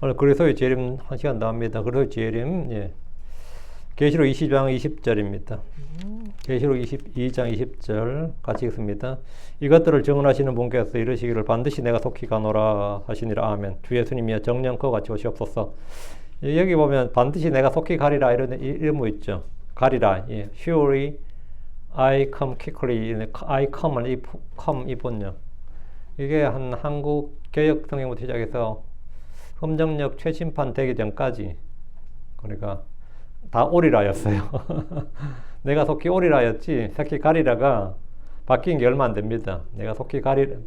오늘 그리스도의 재림 1시간 더 합니다. 그리스도의 재림, 예. 계시록 20장 20절입니다. 계시록 22장 20절 같이 읽습니다. 이것들을 증언하시는 분께서 이르시기를 반드시 내가 속히 가노라 하시니라. 아멘. 주 예수님이여 정녕 그와 같이 오시옵소서. 여기 보면 반드시 내가 속히 가리라 이런 의무 있죠. 가리라. 예. Surely I come quickly. I come 이 본요. 이게 한 한국 개혁 성경부터 시작해서 흠정력 최심판 되기 전까지, 그러니까 다 오리라였어요. 내가 속히 오리라였지 속히 가리라가 바뀐 게 얼마 안 됩니다. 내가 속히 가리라,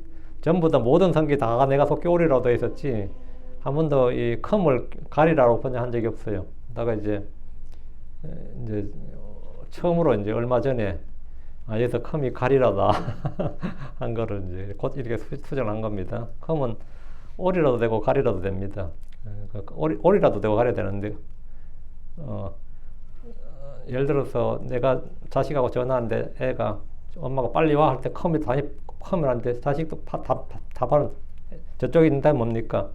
전부 다 모든 성기 다 내가 속히 오리라고 되어 있었지 한 번도 이 컴을 가리라고 번역한 적이 없어요. 다가 이제 처음으로 이제 얼마 전에 여기서 컴이 가리라다 한 거를 이제 곧 이렇게 수정한 겁니다. 컴은 오리라도 되고 가리라도 됩니다. 오리라도 되고 가려야 되는데 예를 들어서 내가 자식하고 전화하는데 애가 엄마가 빨리 와 할 때 컴을 하는데 자식도 다 바로 저쪽에 있는데 뭡니까?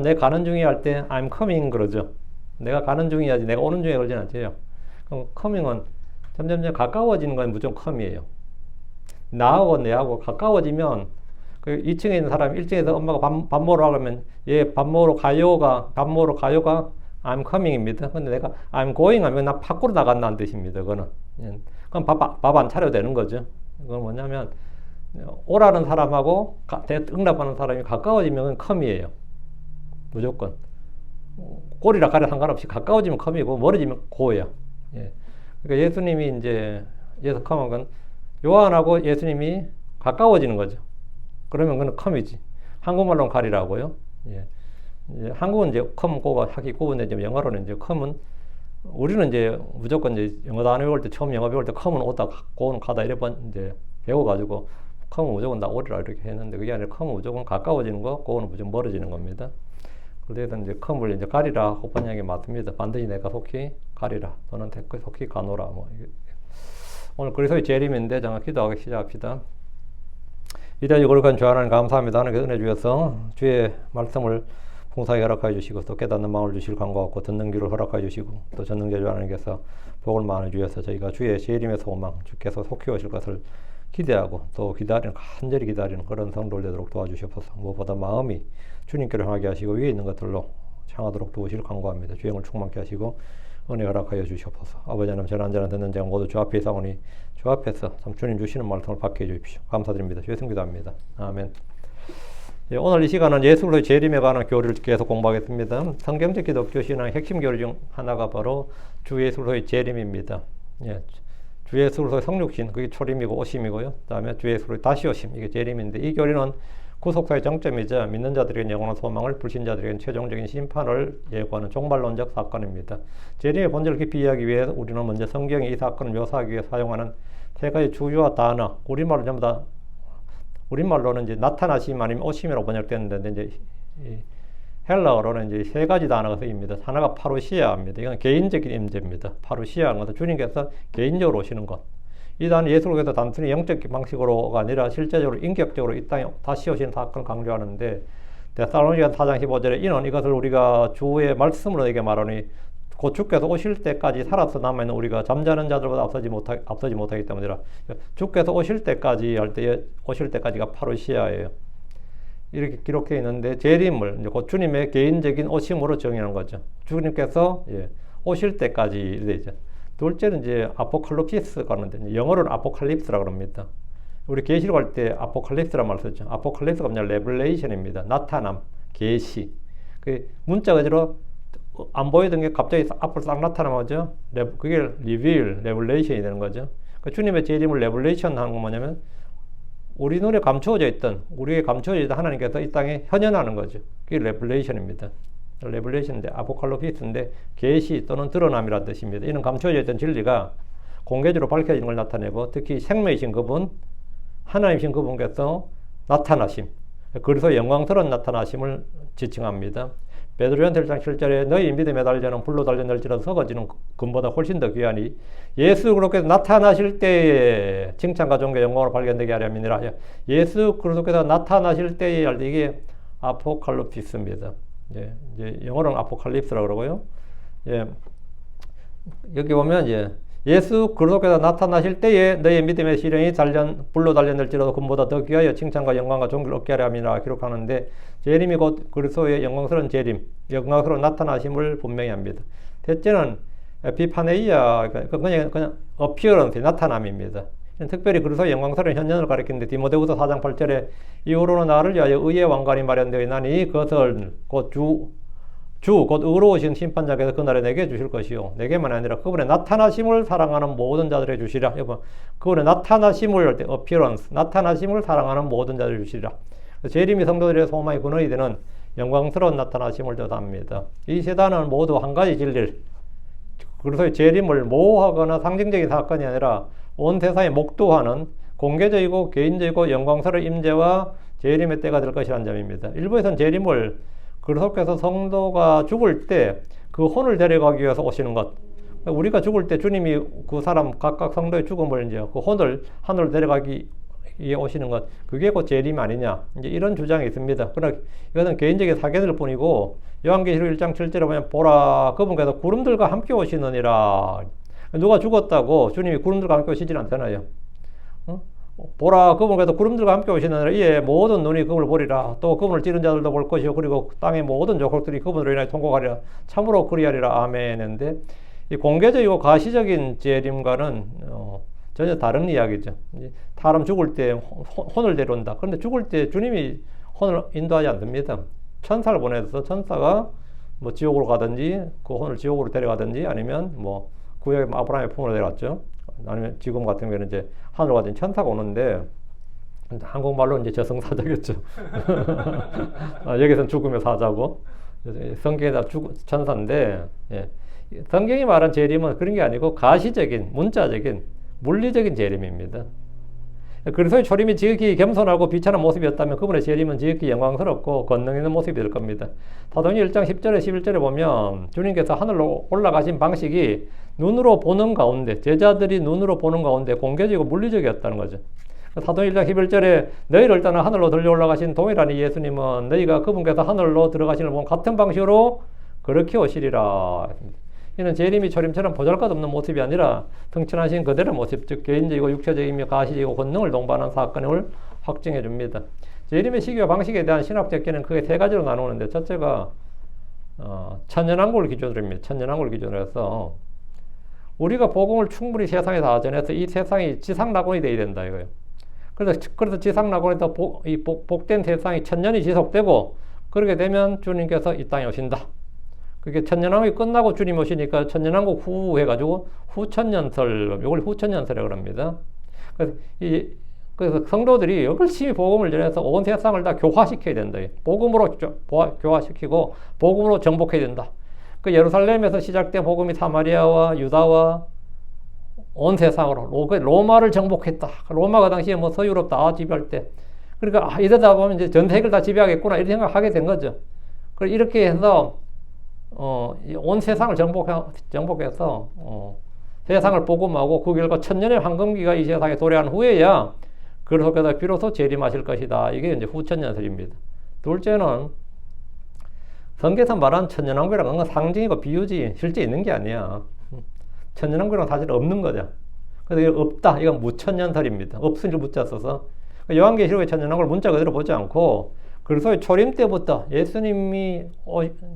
내가 가는 중이야 할 때 I'm coming 그러죠. 내가 가는 중이야지 내가 오는 중에 그러진 않죠. 그럼 coming은 점점 가까워지는 건 무조건 com이에요. 나하고 내하고 가까워지면 그 2층에 있는 사람이 1층에서 엄마가 밥 먹으러 가면 얘 밥 먹으러 가요가 I'm coming입니다. 근데 내가 I'm going 하면 나 밖으로 나간다는 뜻입니다. 그거는. 그럼 밥 안 차려도 되는 거죠. 그건 뭐냐면 오라는 사람하고 응답하는 사람이 가까워지면 com이에요. 무조건. 꼴이라 가려 상관없이 가까워지면 com이고 멀어지면 go예요. 예. 그러니까 예수님이 이제 예수 com은 건 요한하고 예수님이 가까워지는 거죠. 그러면 그건 com이지. 한국말로는 가리라고요. 예. 이제 한국은 이제 come, go가 하기 구분되지만 영어로는 이제 come은 우리는 이제 무조건 이제 영어 단어 배울 때 처음 영어 배울 때 come은 오다, go는 가다 이래 이제 배워가지고 come은 무조건 다 오리라 이렇게 했는데 그게 아니라 come은 무조건 가까워지는 거, go는 무조건 멀어지는 겁니다. 그래서 이제 come을 이제 가리라 그 번역이 맞습니다. 반드시 내가 속히 가리라 또는 속히 가노라 뭐. 오늘 그리스도의 재림인데 잠깐 기도하기 시작합시다. 위대하고 거룩한 주 하나님 감사합니다. 하나님께 은혜 주셔서 주의 말씀을 풍성하게 허락하여 주시고 또 깨닫는 마음을 주실 간구하고 듣는 귀를 허락하여 주시고 또 전능자 주 하나님께서 복을 많이 주셔서 저희가 주의 재림의 소망 주께서 속히 오실 것을 기대하고 또 간절히 기다리는 그런 성도들 되도록 도와주시옵소서. 무엇보다 마음이 주님께로 향하게 하시고 위에 있는 것들로 향하도록 도우실 간구합니다. 주행을 충만케 하시고 은혜 허락하여 주시옵소서. 아버지 하나님 전한전한 듣는 자가 모두 주 앞에 있사오니 주 앞에서 참 주님 주시는 말씀을 받게 해주십시오. 감사드립니다. 주의 성기도합니다. 아멘. 예, 오늘 이 시간은 예수 그리스도의 재림에 관한 교리를 계속 공부하겠습니다. 성경적 기독교 신앙의 핵심 교리 중 하나가 바로 주 예수 그리스도의 재림입니다. 예, 주 예수 그리스도의 성육신 그게 초림이고 오심이고요. 그다음에 주 예수 그리스도의 다시 오심 이게 재림인데 이 교리는 구속사의 정점이자 믿는 자들에게는 영원한 소망을 불신자들에게는 최종적인 심판을 예고하는 종말론적 사건입니다. 재림의 본질을 깊이 이해하기 위해 우리는 먼저 성경이 이 사건을 묘사하기 위해 사용하는 세 가지 주요와 단어, 우리말로 전부 다 우리말로는 이제 나타나심 아니면 오심이라고 번역되는데 이제 헬라어로는 이제 세 가지 단어가 쓰입니다. 하나가 파루시아입니다. 이건 개인적인 임재입니다. 파루시아는 것은 주님께서 개인적으로 오시는 것. 이 단어 예수께서 단순히 영적 방식으로가 아니라 실제적으로 인격적으로 이 땅에 다시 오시는 사건을 강조하는데 데살로니가 4장 15절에 이는 이것을 우리가 주의 말씀으로 내게 말하니 곧 주께서 오실 때까지 살아서 남아있는 우리가 잠자는 자들보다 앞서지 못하기 때문이라. 주께서 오실 때까지 할 때 오실 때까지가 파루시아예요. 이렇게 기록해 있는데 재림을 이제 곧 주님의 개인적인 오심으로 정의하는 거죠. 주님께서 오실 때까지 되죠. 둘째는 이제 아포칼립시스가 하는데 영어로는 아포칼립스라고 합니다. 우리 계시록 할 때 아포칼립스라는 말을 쓰죠. 아포칼립스가 뭐냐 레블레이션입니다. 나타남, 계시. 그 문자 그대로 안 보이던 게 갑자기 앞으로 싹 나타나죠. 그게 리빌, 레블레이션이 되는 거죠. 그러니까 주님의 재림을 레블레이션 하는 건 뭐냐면 우리 눈에 감추어져 있던, 우리에게 감추어져 있던 하나님께서 이 땅에 현현하는 거죠. 그게 레블레이션입니다. 레블레이션인데 아포칼립시스인데 계시 또는 드러남이라는 뜻입니다. 이는 감추어져 있던 진리가 공개적으로 밝혀지는 걸 나타내고 특히 생명이신 그분, 하나님이신 그분께서 나타나심, 그래서 영광스러운 나타나심을 지칭합니다. 베드로전서 1장 7절에 너희 믿음에 달려는 불로 달려날지라도 썩어지는 금보다 훨씬 더 귀하니 예수 그리스도께서 나타나실 때에 칭찬과 존귀 영광으로 발견되게 하려 함이니라. 예수 그리스도께서 나타나실 때에 이게 아포칼립시스입니다. 이제 영어로는 아포칼립스라고 그러고요. 예. 여기 보면 이제 예수 그리스도께서 나타나실 때에 너의 믿음의 시련이 불로 단련될지라도 금보다 더 귀하여 칭찬과 영광과 존귀를 얻게 하려 함이라 기록하는데, 재림이 곧 그리스도의 영광스러운 재림, 영광스러운 나타나심을 분명히 합니다. 대체는 에피파네이아, 그냥 어피어런스, 나타남입니다. 특별히 그리스도의 영광스러운 현현을 가리키는데, 디모데후서 4장 8절에 이후로는 나를 위하여 의의 왕관이 마련되어 있나니 그것을 곧 곧 의로우신 심판자께서 그날에 내게 주실 것이요, 내게만 아니라 그분의 나타나심을 사랑하는 모든 자들에게 주시라. 여러분, 그분의 나타나심을 할 때 appearance, 나타나심을 사랑하는 모든 자들에게 주시라. 재림이 성도들의 소망이 근원이 되는 영광스러운 나타나심을 뜻합니다. 이 세단은 모두 한 가지 진리를, 그래서 재림을 모호하거나 상징적인 사건이 아니라 온 세상에 목도하는 공개적이고 개인적이고 영광스러운 임재와 재림의 때가 될 것이라는 점입니다. 일부에서는 재림을 그리스도께서 성도가 죽을 때 그 혼을 데려가기 위해서 오시는 것, 우리가 죽을 때 주님이 그 사람 각각 성도의 죽음을 이제 그 혼을 하늘로 데려가기 위해 오시는 것, 그게 곧 재림 아니냐, 이제 이런 주장이 있습니다. 그러나 이것은 개인적인 사견일 뿐이고, 요한계시록 1장 7절에 보면 보라 그분께서 구름들과 함께 오시느니라. 누가 죽었다고 주님이 구름들과 함께 오시질 않잖아요. 보라 그분께서 구름들과 함께 오시느니라. 이에 모든 눈이 그분을 보리라. 또 그분을 찌른 자들도 볼 것이요, 그리고 땅의 모든 족속들이 그분으로 인하여 통곡하리라. 참으로 그리하리라. 아멘인데, 이 공개적이고 가시적인 재림과는 전혀 다른 이야기죠. 사람 죽을 때 혼을 데려온다. 그런데 죽을 때 주님이 혼을 인도하지 않습니다. 천사를 보내서 천사가 뭐 지옥으로 가든지 그 혼을 지옥으로 데려가든지, 아니면 뭐 구약의 아브라함의 품으로 데려갔죠. 아니면 지금 같은 경우는 이제 하늘로 가진 천사가 오는데, 한국말로 이제 저승사자겠죠. 여기서는 죽음의 사자고, 성경에다 천사인데, 예. 성경이 말한 재림은 그런 게 아니고 가시적인, 문자적인, 물리적인 재림입니다. 그리스도의 초림이 지극히 겸손하고 비천한 모습이었다면 그분의 재림은 지극히 영광스럽고 권능 있는 모습이 될 겁니다. 사도행전 1장 10절에 11절에 보면 주님께서 하늘로 올라가신 방식이 눈으로 보는 가운데, 제자들이 눈으로 보는 가운데 공개적이고 물리적이었다는 거죠. 사도행전 1장 11절에 너희를 떠나 하늘로 들려 올라가신 동일한 이 예수님은 너희가 그분께서 하늘로 들어가시는 분 같은 방식으로 그렇게 오시리라. 이는 재림이 초림처럼 보잘것없는 모습이 아니라 성천하신 그대로 모습, 즉 개인적이고 육체적이며 가시적이고 권능을 동반한 사건을 확증해 줍니다. 재림의 시기와 방식에 대한 신학적 견해는 크게 세 가지로 나누는데, 첫째가 천년왕국을 기준으로 합니다. 천년왕국을 기준으로 해서 우리가 복음을 충분히 세상에 다 전해서 이 세상이 지상낙원이 되어야 된다 이거예요. 그래서 지상낙원에서 복된 세상이 천년이 지속되고, 그렇게 되면 주님께서 이 땅에 오신다. 그게 천년왕국이 끝나고 주님 오시니까 천년왕국 후 해가지고 후천년설, 이걸 후천년설이라고 합니다. 그래서 성도들이 열심히 복음을 전해서 온 세상을 다 교화시켜야 된다. 복음으로 교화시키고 복음으로 정복해야 된다. 그 예루살렘에서 시작된 복음이 사마리아와 유다와 온 세상으로 로마를 정복했다. 로마가 당시에 뭐 서유럽 다 지배할 때, 그러니까 이러다 보면 이제 전 세계를 다 지배하겠구나 이런 생각하게 된 거죠. 그래서 이렇게 해서 온 세상을 정복해서 세상을 복음하고 그 결과 천년의 황금기가 이 세상에 도래한 후에야 그리스도께서 비로소 재림하실 것이다. 이게 이제 후천년설입니다. 둘째는 성경에서 말하는 천년왕국이라는 건 상징이고 비유지 실제 있는 게 아니야. 천년왕국은 사실 없는 거죠. 그래서 이게 없다. 이건 무천년설입니다. 없으니까 문자 써서. 요한계시록의 천년왕국을 문자 그대로 보지 않고 그리스도의 초림 때부터 예수님이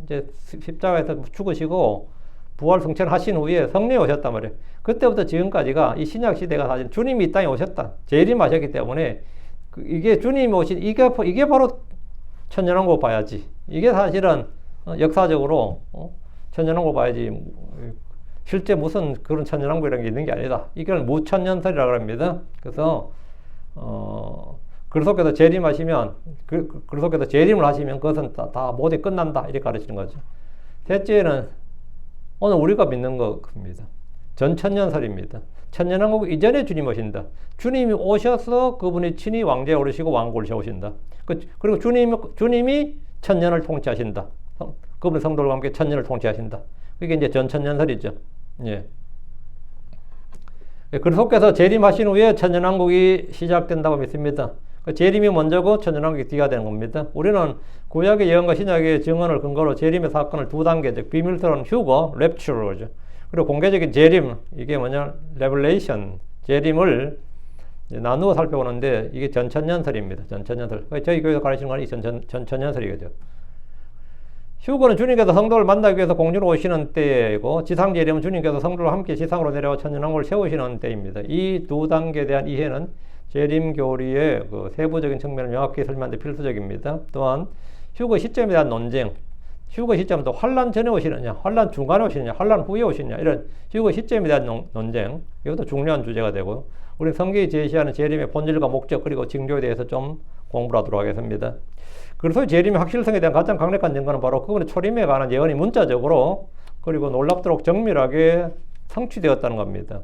이제 십자가에서 죽으시고 부활 승천하신 후에 성령이 오셨단 말이에요. 그때부터 지금까지가 이 신약 시대가 사실 주님이 이 땅에 오셨다, 재림하셨기 때문에 이게 주님이 오신 이게 바로 천년왕국 봐야지. 이게 사실은 역사적으로 천년왕국 봐야지. 실제 무슨 그런 천년왕국이라는 게 있는 게 아니다. 이걸 무천년설이라고 합니다. 그래서 그리스도께서 재림하시면, 그리스도께서 재림을 하시면 그것은 다 모두 끝난다 이렇게 가르치는 거죠. 셋째는 오늘 우리가 믿는 겁니다. 전천년설입니다. 천년왕국 이전에 주님 오신다. 주님이 오셔서 그분이 친히 왕좌에 오르시고 왕국을 세우신다. 그리고 주님이 천년을 통치하신다. 그분의 성도들과 함께 천년을 통치하신다. 그게 이제 전천년설이죠. 예. 그리스도께서 재림하신 후에 천년왕국이 시작된다고 믿습니다. 재림이 먼저고 천연왕국이 뒤가 되는 겁니다. 우리는 구약의 예언과 신약의 증언을 근거로 재림의 사건을 두 단계, 즉 비밀스러운 휴거, 랩츄르죠. 그리고 공개적인 재림, 이게 뭐냐, 레벨레이션, 재림을 나누어 살펴보는데 이게 전천년설입니다. 전천년설. 저희 교회에서 가르치는 건 이 전천년설이거죠. 휴거는 주님께서 성도를 만나기 위해서 공주로 오시는 때이고, 지상재림은 주님께서 성도를 함께 지상으로 내려와 천연왕국을 세우시는 때입니다. 이 두 단계에 대한 이해는 재림 교리의 그 세부적인 측면을 명확히 설명하는 데 필수적입니다. 또한 휴거 시점에 대한 논쟁, 휴거 시점은 또 환란 전에 오시느냐, 환란 중간에 오시느냐, 환란 후에 오시느냐, 이런 휴거 시점에 대한 논쟁, 이것도 중요한 주제가 되고요. 우리 성경이 제시하는 재림의 본질과 목적, 그리고 징조에 대해서 좀 공부를 하도록 하겠습니다. 그래서 재림의 확실성에 대한 가장 강력한 증거는 바로 그분의 초림에 관한 예언이 문자적으로 그리고 놀랍도록 정밀하게 성취되었다는 겁니다.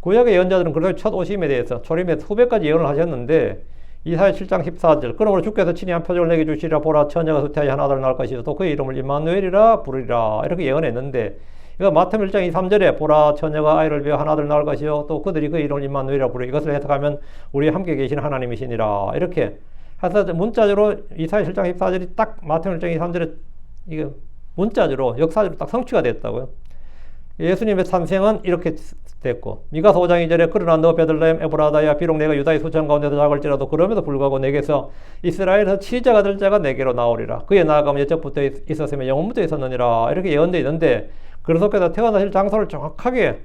구약의 예언자들은 그래서 첫 오심에 대해서 초림에 수백 가지 예언을 하셨는데, 이사야 7장 14절, 그러므로 주께서 친히 한 표적을 내게 주시리라. 보라, 처녀가 수태하여 한 아들을 낳을 것이요 또 그의 이름을 임마누엘이라 부르리라. 이렇게 예언했는데, 이거 마태복음 1장 23절에 보라, 처녀가 아이를 위하여 한 아들을 낳을 것이요 또 그들이 그의 이름을 임마누엘이라 부르리. 이것을 해석하면 우리 함께 계신 하나님이시니라. 이렇게 해서 문자적으로 이사야 7장 14절이 딱 마태복음 1장 23절에 이게 문자적으로 역사적으로 딱 성취가 됐다고요. 예수님의 탄생은 이렇게 됐고, 미가서 5장 2절에 그러나 너 베들레헴 에브라다야 비록 내가 유다의 수천 가운데서 작을지라도 그럼에도 불구하고 내게서 이스라엘에서 치자가 될 자가 내게로 나오리라. 그의 나아감은 옛적부터 있었으며 영원부터 있었느니라. 이렇게 예언되어 있는데, 그리스도께서 태어나실 장소를 정확하게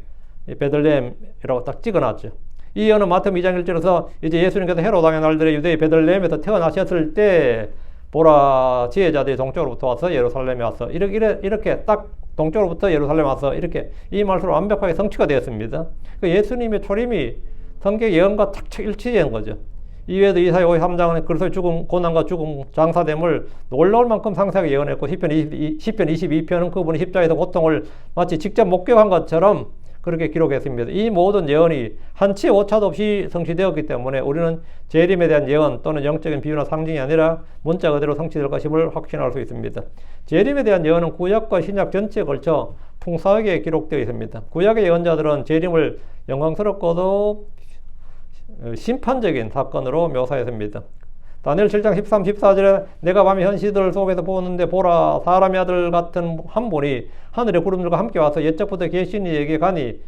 베들레헴이라고 딱 찍어놨죠. 이 예언은 마태복음 2장 1절에서 이제 예수님께서 헤롯 왕의 날들에 유대의 베들레헴에서 태어나셨을 때 보라, 지혜자들이 동쪽으로부터 와서 예루살렘에 와서 이렇게 딱 동쪽으로부터 예루살렘 와서 이렇게 이 말씀으로 완벽하게 성취가 되었습니다. 예수님의 초림이 성경 예언과 탁 일치된 거죠. 이외에도 이사야 53장은 그리스도의 죽음, 고난과 죽음, 장사됨을 놀라울 만큼 상세하게 예언했고, 시편 22편은 그분이 십자가에서 고통을 마치 직접 목격한 것처럼 그렇게 기록했습니다. 이 모든 예언이 한치의 오차도 없이 성취되었기 때문에 우리는 재림에 대한 예언 또는 영적인 비유나 상징이 아니라 문자 그대로 성취될 것임을 확신할 수 있습니다. 재림에 대한 예언은 구약과 신약 전체에 걸쳐 풍성하게 기록되어 있습니다. 구약의 예언자들은 재림을 영광스럽고도 심판적인 사건으로 묘사했습니다. 다니엘 7장 13, 14절에 내가 밤에 현시들 속에서 보는데 보라, 사람의 아들 같은 한 분이 하늘의 구름들과 함께 와서 옛적부터 계신 이에게 가니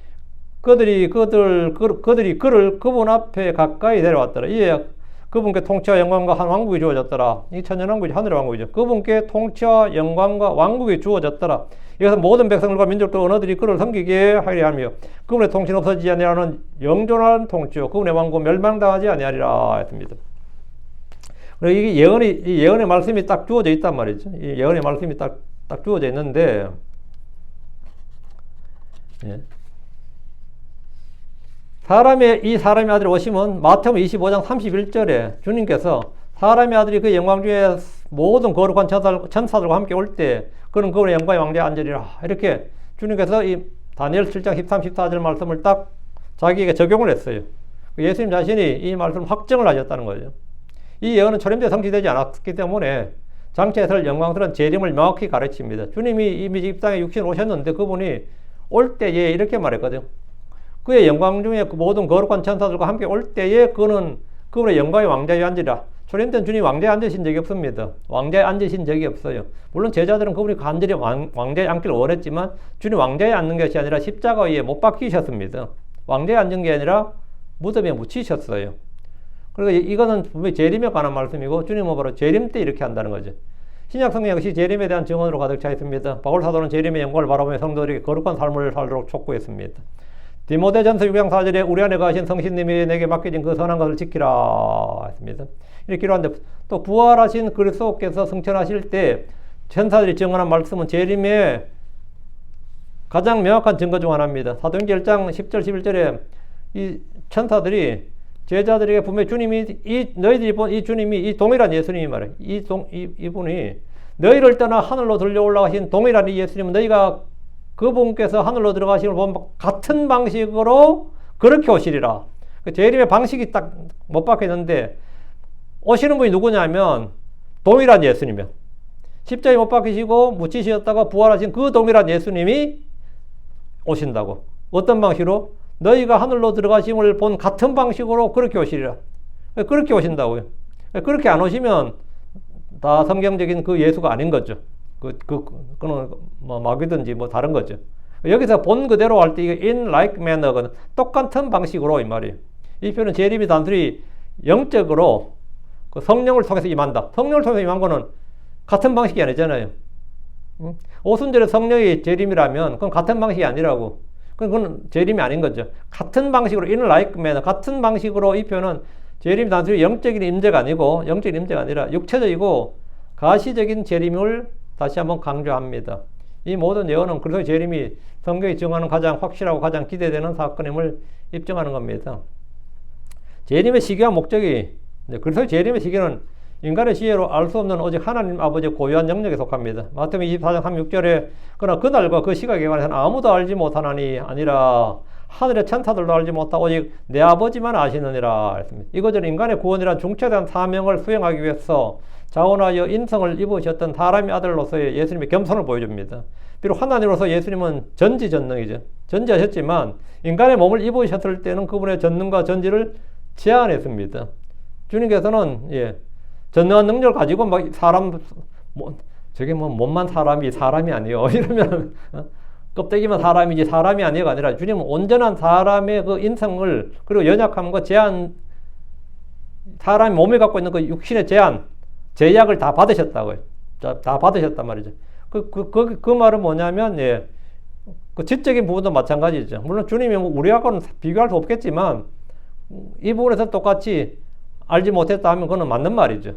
그들이 그를 그분 앞에 가까이 데려왔더라. 이에 그분께 통치와 영광과 한 왕국이 주어졌더라. 이 천년왕국이 하늘의 왕국이죠. 그분께 통치와 영광과 왕국이 주어졌더라. 이것은 모든 백성들과 민족들 언어들이 그를 섬기게 하려 하며 그분의 통치는 없어지지 아니하는 영존한 통치요 그분의 왕국은 멸망당하지 아니하리라 했습니다. 이게 이 예언의 말씀이 딱 주어져 있단 말이죠. 이 예언의 말씀이 딱 주어져 있는데, 예. 이 사람의 아들이 오시면 마태복음 25장 31절에 주님께서 사람의 아들이 그 영광 중에 모든 거룩한 천사들과 함께 올 때 그는 그분의 영광의 왕좌에 앉으리라. 이렇게 주님께서 이 다니엘 7장 13, 14절 말씀을 딱 자기에게 적용을 했어요. 예수님 자신이 이 말씀을 확정을 하셨다는 거죠. 이 예언은 초림 때 성취되지 않았기 때문에 장차에서 영광스러운 재림을 명확히 가르칩니다. 주님이 이미 이 땅에 육신으로 오셨는데 그분이 올 때에 이렇게 말했거든요. 그의 영광 중에 그 모든 거룩한 천사들과 함께 올 때에 그는 그분의 영광의 왕좌에 앉으리라. 초림 때는 주님이 왕좌에 앉으신 적이 없습니다. 왕좌에 앉으신 적이 없어요. 물론 제자들은 그분이 간절히 왕좌에 앉기를 원했지만 주님 왕좌에 앉는 것이 아니라 십자가 위에 못 박히셨습니다. 왕좌에 앉은 게 아니라 무덤에 묻히셨어요. 그리고 이거는 분명히 재림에 관한 말씀이고 주님은 바로 재림 때 이렇게 한다는 거죠. 신약 성경 역시 재림에 대한 증언으로 가득 차 있습니다. 바울 사도는 재림의 영광을 바라보며 성도들에게 거룩한 삶을 살도록 촉구했습니다. 디모데전서 6장 4절에 우리 안에 거하신 성신님이 내게 맡겨진 그 선한 것을 지키라 했습니다. 이렇게 기록하는데 또 부활하신 그리스도께서 승천하실 때 천사들이 증언한 말씀은 재림의 가장 명확한 증거 중 하나입니다. 사도행전 1장 10절 11절에 이 천사들이 제자들에게 분명히 주님이 너희들이 본 이 주님이 이 동일한 예수님이 말해. 이분이 너희를 떠나 하늘로 들려 올라가신 동일한 이 예수님은 너희가 그분께서 하늘로 들어가심을 보면 같은 방식으로 그렇게 오시리라. 재림의 방식이 딱 못 박혀 있는데 오시는 분이 누구냐면 동일한 예수님이요. 십자가에 못 박히시고 묻히셨다가 부활하신 그 동일한 예수님이 오신다고. 어떤 방식으로? 너희가 하늘로 들어가심을 본 같은 방식으로 그렇게 오시리라. 그렇게 오신다고요. 그렇게 안 오시면 다 성경적인 그 예수가 아닌 거죠. 그는 뭐 마귀든지 뭐 다른 거죠. 여기서 본 그대로 할 때 이게 in like manner거든. 똑같은 방식으로 이 말이에요. 이 표현은 재림이 단순히 영적으로 그 성령을 통해서 임한다. 성령을 통해서 임한 거는 같은 방식이 아니잖아요. 오순절에 성령이 재림이라면 그건 같은 방식이 아니라고. 그건 재림이 아닌 거죠. 같은 방식으로 in like manner, 같은 방식으로 이 표현은 재림이 단순히 영적인 임재가 아니고, 영적인 임재가 아니라 육체적이고 가시적인 재림을 다시 한번 강조합니다. 이 모든 예언은 그리스도의 재림이 성경이 정하는 가장 확실하고 가장 기대되는 사건임을 입증하는 겁니다. 재림의 시기와 목적이, 그리스도의 재림의 시기는 인간의 지혜로 알 수 없는 오직 하나님 아버지의 고유한 영역에 속합니다. 마태복음 24장 36절에 그러나 그날과 그 시각에 관해서는 아무도 알지 못하나니 아니라 하늘의 천사들도 알지 못하고 오직 내 아버지만 아시느니라 했습니다. 이것은 인간의 구원이란 중차대한 사명을 수행하기 위해서 자원하여 인성을 입으셨던 사람의 아들로서의 예수님의 겸손을 보여줍니다. 비록 하나님으로서 예수님은 전지전능이죠. 전지하셨지만 인간의 몸을 입으셨을 때는 그분의 전능과 전지를 제한했습니다. 주님께서는 전능한 능력을 가지고 막 사람 저게 뭐 몸만 사람이 아니에요. 이러면 껍데기만 사람이지 사람이 아니가 아니라 주님은 온전한 사람의 그 인성을 그리고 연약함과 제한, 사람이 몸에 갖고 있는 그 육신의 제약을 다 받으셨다고요. 다 받으셨단 말이죠. 그 말은 뭐냐면, 그 지적인 부분도 마찬가지죠. 물론 주님이 우리하고는 비교할 수 없겠지만, 이 부분에서 똑같이 알지 못했다 하면 그건 맞는 말이죠.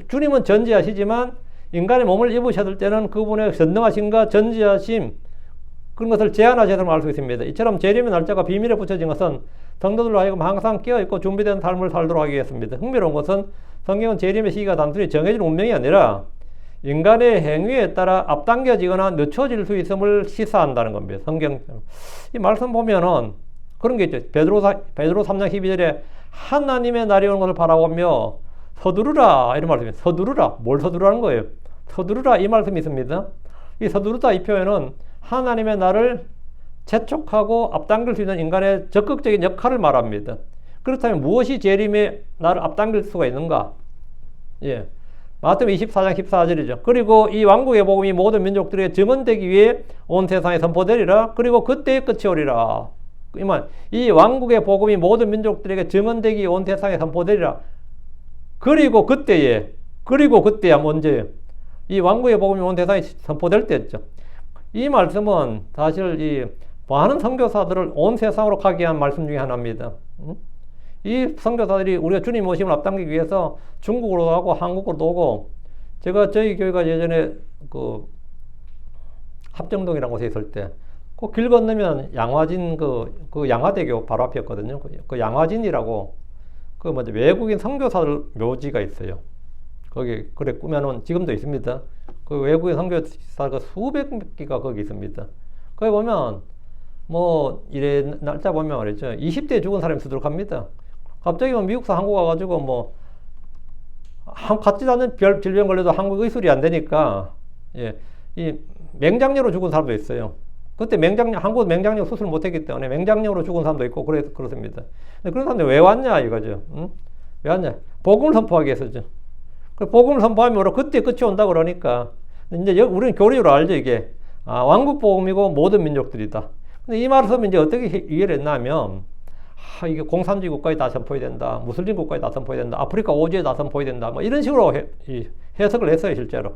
주님은 전지하시지만, 인간의 몸을 입으셨을 때는 그분의 전능하심과 전지하심, 그런 것을 제한하셔서 알 수 있습니다. 이처럼 재림의 날짜가 비밀에 붙여진 것은 성도들로 하여금 항상 깨어있고 준비된 삶을 살도록 하기 위해서입니다. 흥미로운 것은 성경은 재림의 시기가 단순히 정해진 운명이 아니라 인간의 행위에 따라 앞당겨지거나 늦춰질 수 있음을 시사한다는 겁니다. 성경 이 말씀 보면은 그런 게 있죠. 베드로 3장 12절에 하나님의 날이 오는 것을 바라보며 서두르라 이런 말씀이에요. 서두르라. 뭘 서두르라는 거예요? 서두르라 이 말씀이 있습니다. 이 서두르다 이 표현은 하나님의 날을 재촉하고 앞당길 수 있는 인간의 적극적인 역할을 말합니다. 그렇다면 무엇이 재림의 날을 앞당길 수가 있는가? 마태복음 24장 14절이죠. 그리고 이 왕국의 복음이 모든 민족들에게 증언되기 위해 온 세상에 선포되리라. 그리고 그때의 끝이 오리라. 이 왕국의 복음이 모든 민족들에게 증언되기 위해 온 세상에 선포되리라. 그리고 그때야 언제예요? 이 왕국의 복음이 온 세상에 선포될 때였죠. 이 말씀은 사실 이 많은 선교사들을 온 세상으로 가게 한 말씀 중에 하나입니다. 이 선교사들이 우리가 주님 오심을 앞당기기 위해서 중국으로 가고 한국으로도 오고, 제가 저희 교회가 예전에 그 합정동이라는 곳에 있을 때 그 길 건너면 양화진 그 양화대교 바로 앞이었거든요. 그 양화진이라고 그 뭐지 외국인 선교사들 묘지가 있어요. 거기 그래 꾸며놓은 지금도 있습니다. 그 외국인 선교사가 수백 개가 거기 있습니다. 거기 보면 뭐 이래 날짜 보면 말이죠. 20대에 죽은 사람이 수두룩합니다. 갑자기 뭐 미국서 한국 와가지고 뭐 같지도 않은 질병 걸려도 한국 의술이 안 되니까 이 맹장염으로 죽은 사람도 있어요. 그때 한국 맹장염 수술 못했기 때문에 맹장염으로 죽은 사람도 있고 그렇습니다. 근데 그런 사람들 왜 왔냐 이거죠. 왜 왔냐? 복음을 선포하기 위해서죠. 복음을 선포하면 그때 끝이 온다 그러니까 이제 우리는 교리로 알죠 이게. 왕국 복음이고 모든 민족들이다. 근데 이 말씀은 이제 어떻게 이해를 했냐면 이게 공산주의 국가에 다 선포해야 된다. 무슬림 국가에 다 선포해야 된다. 아프리카 오지에 다 선포해야 된다. 뭐 이런 식으로 해석을 했어요 실제로.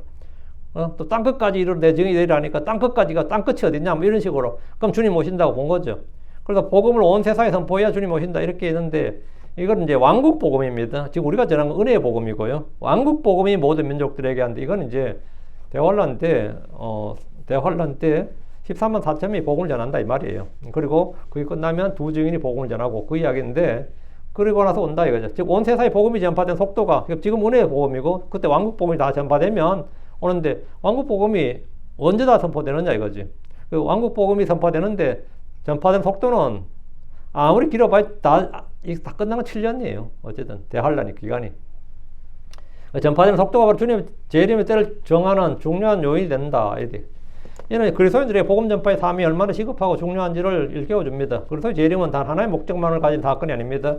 또 땅끝까지 이르러 내 증이 되리라니까 땅끝까지가 땅끝이 어딨냐 뭐 이런 식으로. 그럼 주님 오신다고 본 거죠. 그래서 복음을 온 세상에 선포해야 주님 오신다 이렇게 했는데 이건 이제 왕국 복음입니다. 지금 우리가 전한 건 은혜의 복음이고요. 왕국 복음이 모든 민족들에게 하는데 이건 이제 대환란 때 13만 4천명이 복음을 전한다 이 말이에요. 그리고 그게 끝나면 두 증인이 복음을 전하고 그 이야기인데 그리고 나서 온다 이거죠. 즉 온 세상에 복음이 전파된 속도가 지금 은혜의 복음이고 그때 왕국 복음이 다 전파되면 오는데 왕국 복음이 언제 다 선포되느냐 이거지. 그 왕국 복음이 전파되는 속도는 아무리 길어봐야 다 끝난 건 7년이에요. 어쨌든 대환란이 기간이. 전파되는 속도가 바로 주님 재림의 때를 정하는 중요한 요인이 된다. 이는 그리스도인들의 복음 전파의 삶이 얼마나 시급하고 중요한지를 일깨워줍니다. 그리스도의 재림은 단 하나의 목적만을 가진 사건이 아닙니다.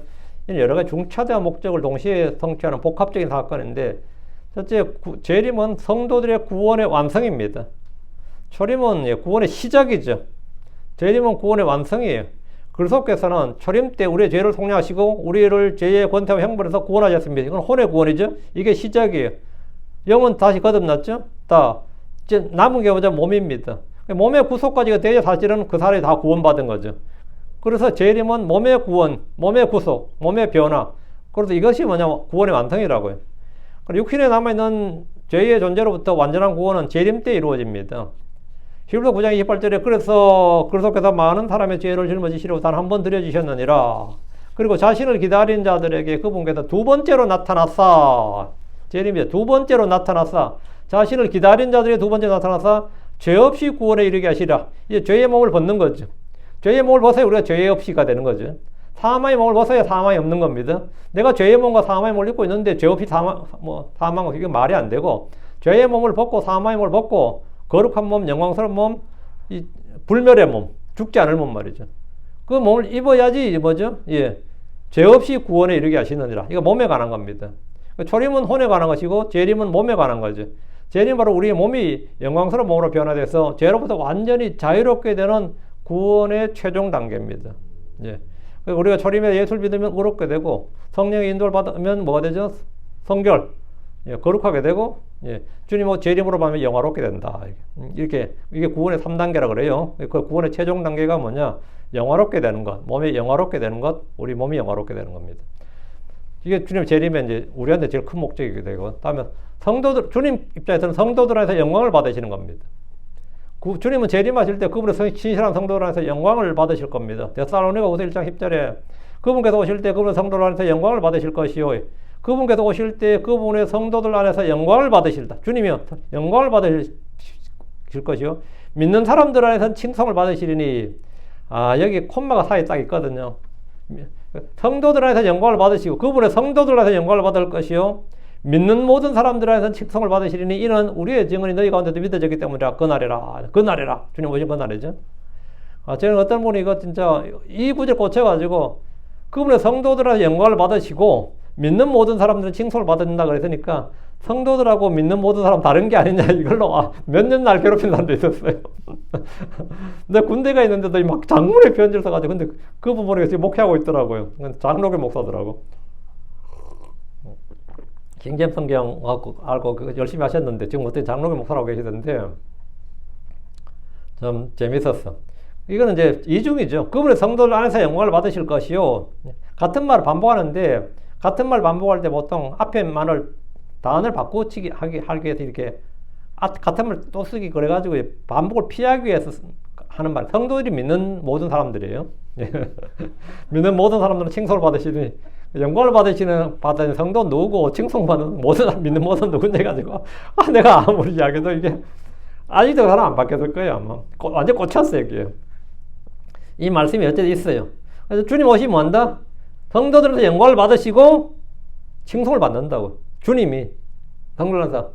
이런 여러 가지 중차대한 목적을 동시에 성취하는 복합적인 사건인데, 첫째, 재림은 성도들의 구원의 완성입니다. 초림은 구원의 시작이죠. 재림은 구원의 완성이에요. 그리스도께서는 초림 때 우리의 죄를 속량하시고 우리를 죄의 권태와 형벌에서 구원하셨습니다. 이건 혼의 구원이죠. 이게 시작이에요. 영은 다시 거듭났죠. 이제 남은 게 뭐죠? 몸입니다. 몸의 구속까지가 돼야 사실은 그 사람이 다 구원받은 거죠. 그래서 재림은 몸의 구원, 몸의 구속, 몸의 변화. 그래서 이것이 뭐냐? 구원의 완성이라고요. 육신에 남아있는 죄의 존재로부터 완전한 구원은 재림 때 이루어집니다. 히브리서 9장 28절에 그래서 그리스도께서 많은 사람의 죄를 짊어지시려고 단 한 번 드려주셨느니라. 그리고 자신을 기다린 자들에게 그분께서 두 번째로 나타났사. 재림이죠. 두 번째로 나타났사. 자신을 기다린 자들에게 두 번째로 나타나사 죄 없이 구원에 이르게 하시라. 이제 죄의 몸을 벗는 거죠. 죄의 몸을 벗어야 우리가 죄 없이가 되는 거죠. 사망의 몸을 벗어야 사망이 없는 겁니다. 내가 죄의 몸과 사망의 몸을 입고 있는데 죄 없이 사망, 이게 말이 안 되고, 죄의 몸을 벗고 사망의 몸을 벗고 거룩한 몸, 영광스러운 몸, 이 불멸의 몸, 죽지 않을 몸 말이죠. 그 몸을 입어야지 뭐죠? 예, 죄 없이 구원에 이르게 하시느니라. 이거 몸에 관한 겁니다. 초림은 혼에 관한 것이고 재림은 몸에 관한 거죠. 재림은 바로 우리의 몸이 영광스러운 몸으로 변화돼서 죄로부터 완전히 자유롭게 되는 구원의 최종 단계입니다. 예. 우리가 초림에 예수를 믿으면 의롭게 되고 성령의 인도를 받으면 뭐가 되죠? 성결, 예, 거룩하게 되고, 예, 주님의 재림으로 받으면 영화롭게 된다. 이게 구원의 3단계라 그래요. 그 구원의 최종 단계가 뭐냐? 영화롭게 되는 것, 몸이 영화롭게 되는 것, 우리 몸이 영화롭게 되는 겁니다. 이게 주님 재림에 이제 우리한테 제일 큰 목적이 되고, 다음에 성도들, 주님 입장에서는 성도들 안에서 영광을 받으시는 겁니다. 주님은 재림하실 때 그분의 신실한 성도들 안에서 영광을 받으실 겁니다. 데살로니가 후서 1장 10절에 그분께서 오실 때 그분의 성도들 안에서 영광을 받으실 것이요. 그분께서 오실 때 그분의 성도들 안에서 영광을 받으실다. 주님이요. 영광을 받으실 것이요. 믿는 사람들 안에서는 칭송을 받으시리니, 여기 콤마가 사이에 딱 있거든요. 성도들 안에서 영광을 받으시고 그분의 성도들 안에서 영광을 받을 것이요. 믿는 모든 사람들 안에서는 칭송을 받으시리니 이는 우리의 증언이 너희 가운데도 믿어졌기 때문이라. 그날이라. 주님 오신 그날이죠. 저는 어떤 분이 이거 진짜 이 구절 꽂혀가지고 그분의 성도들한테 영광을 받으시고 믿는 모든 사람들은 칭송을 받는다 그랬으니까 성도들하고 믿는 모든 사람 다른 게 아니냐 이걸로 몇 년 날 괴롭힌 사람도 있었어요. 근데 군대가 있는데도 막 장문의 편지를 써가지고 근데 그 부분에 지금 목회하고 있더라고요. 장로교 목사더라고. 킹잼 성경 알고 열심히 하셨는데 지금 어떻게 장로교 목사라고 계시던데 좀 재밌었어. 이거는 이제 이중이죠. 그분의 성도들 안에서 영광을 받으실 것이요. 같은 말을 반복하는데 같은 말 반복할 때 보통 앞에 말을 단어를 바꾸치기 하기 위해서 이렇게 같은 말 또 쓰기 그래가지고 반복을 피하기 위해서 하는 말. 성도들이 믿는 모든 사람들이에요. 믿는 모든 사람들은 칭송을 받으시니 영광을 받는 성도 누구고 칭송받는 믿는 모든 누군지 해가지고 내가 아무리 이야기해도 이게 아직도 사람 안 바뀌었을 거예요. 아마 완전 꽂혔어요. 이게. 이 말씀이 어쨌든 있어요. 그래서 주님 오시면 뭐 한다? 성도들한테 영광을 받으시고 칭송을 받는다고. 주님이 성도들한테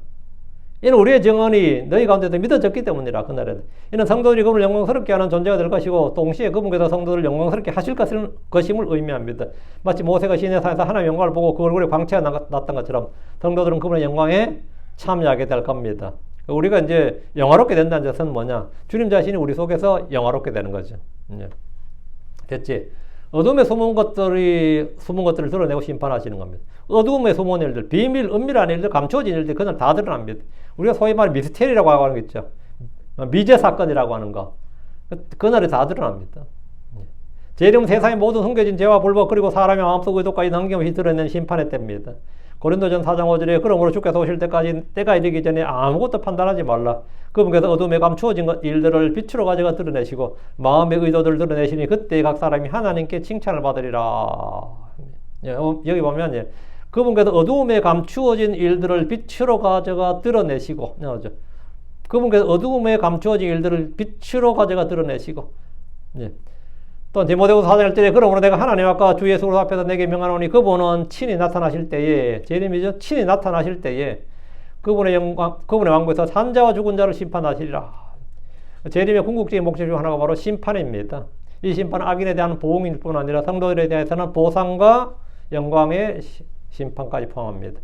이는 우리의 증언이 너희 가운데도 믿어졌기 때문이라. 그날에는 이는 성도들이 그분을 영광스럽게 하는 존재가 될 것이고 동시에 그분께서 성도들을 영광스럽게 하실 것임을 의미합니다. 마치 모세가 시내산에서 하나님의 영광을 보고 그 얼굴에 광채가 났던 것처럼 성도들은 그분의 영광에 참여하게 될 겁니다. 우리가 이제 영화롭게 된다는 것은 뭐냐? 주님 자신이 우리 속에서 영화롭게 되는 거죠. 됐지? 어둠에 숨은 것들을 드러내고 심판하시는 겁니다. 어둠에 숨은 일들, 비밀, 은밀한 일들, 감춰진 일들, 그날 다 드러납니다. 우리가 소위 말해 미스테리라고 하는 거 있죠. 미제 사건이라고 하는 거. 그날에 다 드러납니다. 재림 세상의 모든 숨겨진 죄와 불법 그리고 사람의 마음속 의도까지 남김없이 드러내는 심판의 때입니다. 고린도전 4장 5절에 그러므로 주께서 오실 때까지 때가 이르기 전에 아무것도 판단하지 말라. 그분께서 어둠에 감추어진 일들을 빛으로 가져가 드러내시고 마음의 의도들을 드러내시니 그때 각 사람이 하나님께 칭찬을 받으리라. 여기 보면 그분께서 어둠에 감추어진 일들을 빛으로 가져가 드러내시고 그분께서 어둠에 감추어진 일들을 빛으로 가져가 드러내시고 또 디모데후서 4장 1절에 그러므로 내가 하나님 앞과 주 예수 그리스도 앞에서 내게 명하노니 그분은 친히 나타나실 때에 재림이죠. 친히 나타나실 때에 그분의 영광, 그분의 왕국에서 산자와 죽은 자를 심판하시리라. 재림의 궁극적인 목적 중 하나가 바로 심판입니다. 이 심판은 악인에 대한 보응일 뿐 아니라 성도들에 대해서는 보상과 영광의 심판까지 포함합니다.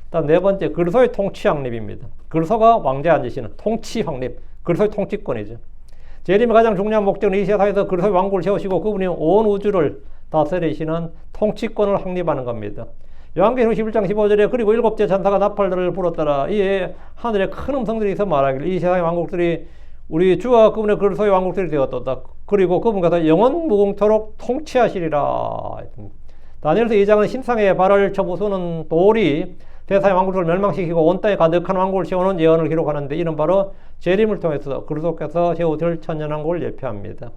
다음 네 번째, 그리스도의 통치 확립입니다. 그리스도가 왕좌에 앉으시는 통치 확립, 그리스도의 통치권이죠. 재림의 가장 중요한 목적은 이 세상에서 그리스도의 왕국을 세우시고 그분이 온 우주를 다스리시는 통치권을 확립하는 겁니다. 요한계시록 11장 15절에 그리고 일곱째 천사가 나팔들을 불었더라. 이에 하늘에 큰 음성들이 있어 말하기를 이 세상의 왕국들이 우리 주와 그분의 그리스도의 왕국들이 되었도다. 그리고 그분께서 영원 무궁토록 통치하시리라. 다니엘서 2장은 신상의 발을 쳐부수는 돌이 세상의 왕국을 멸망시키고 온 땅에 가득한 왕국을 세우는 예언을 기록하는데 이는 바로 재림을 통해서 그리스도께서 세우실 천년왕국을 예표합니다.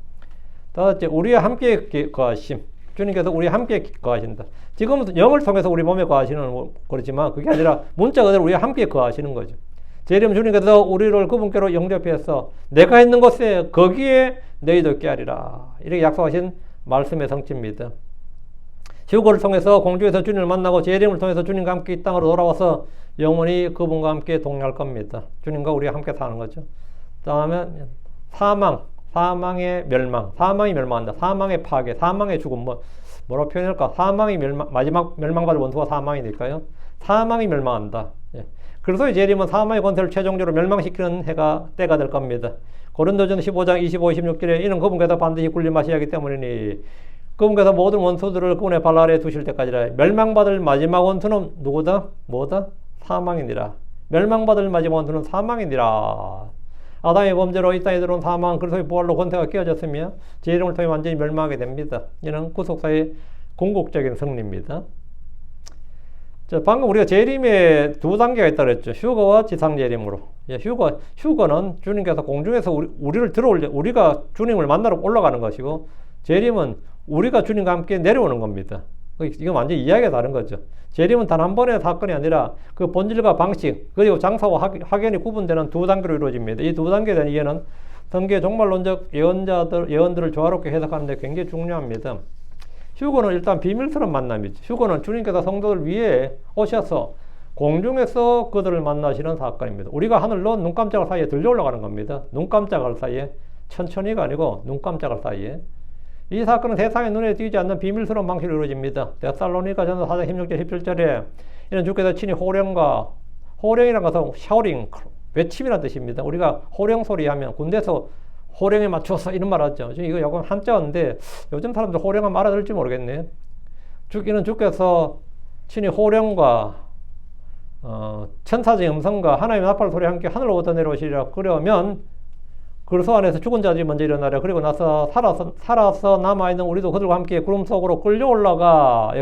다섯째, 우리와 함께 거하심. 주님께서 우리와 함께 거하신다. 지금은 영을 통해서 우리 몸에 거하시는 그렇지만 그게 아니라 문자 그대로 우리와 함께 거하시는 거죠. 재림 주님께서 우리를 그분께로 영접해서 내가 있는 곳에 거기에 너희도 있게 하리라. 이렇게 약속하신 말씀의 성취입니다. 휴거를 통해서 공주에서 주님을 만나고 재림을 통해서 주님과 함께 이 땅으로 돌아와서 영원히 그분과 함께 동행할 겁니다. 주님과 우리가 함께 사는 거죠. 다음에 사망의 멸망, 사망이 멸망한다. 사망의 파괴, 사망의 죽음, 뭐라고 표현할까? 사망이 마지막 멸망받을 원수가 사망이니까요. 사망이 멸망한다. 예. 그래서 재림은 사망의 권세를 최종적으로 멸망시키는 때가 될 겁니다. 고린도전서 15장 25, 26절에 이는 그분께서 반드시 군림하셔야 하기 때문이니 그분께서 모든 원수들을 그분의 발 아래에 두실 때까지라. 멸망받을 마지막 원수는 누구다? 뭐다? 사망이니라. 멸망받을 마지막 원수는 사망이니라. 아담의 범죄로 이 땅에 들어온 사망, 그리스도의 부활로 권세가 깨어졌으며 재림을 통해 완전히 멸망하게 됩니다. 이는 구속사의 궁극적인 승리입니다. 자, 방금 우리가 재림에 두 단계가 있다고 했죠. 휴거와 지상재림으로. 예, 휴거는 주님께서 공중에서 우리를 우리가 주님을 만나러 올라가는 것이고, 재림은 우리가 주님과 함께 내려오는 겁니다. 이건 완전히 이야기가 다른 거죠. 재림은 단 한 번의 사건이 아니라 그 본질과 방식, 그리고 장사와 확연히 구분되는 두 단계로 이루어집니다. 이 두 단계에 대한 이해는 성경의 종말론적 예언들을 조화롭게 해석하는 데 굉장히 중요합니다. 휴거는 일단 비밀스러운 만남이죠. 휴거는 주님께서 성도들 위에 오셔서 공중에서 그들을 만나시는 사건입니다. 우리가 하늘로 눈 깜짝할 사이에 들려 올라가는 겁니다. 눈 깜짝할 사이에, 천천히가 아니고 눈 깜짝할 사이에. 이 사건은 세상의 눈에 띄지 않는 비밀스러운 방식으로 이루어집니다. 데살로니가전서 4장 16절 17절에 이는 주께서 친히 호령이라는 것은 샤우링, 외침이라는 뜻입니다. 우리가 호령 소리 하면 군대에서 호령에 맞춰서 이런 말 하죠. 이거 약간 한자인데 요즘 사람들 호령하면 알아들을지 모르겠네요. 이는 주께서 친히 호령과 천사적인 음성과 하나님의 나팔 소리와 함께 하늘로 오다 내려오시리라. 그러면 그리스도 안에서 죽은 자들이 먼저 일어나려. 그리고 나서 살아서 남아있는 우리도 그들과 함께 구름 속으로 끌려올라가.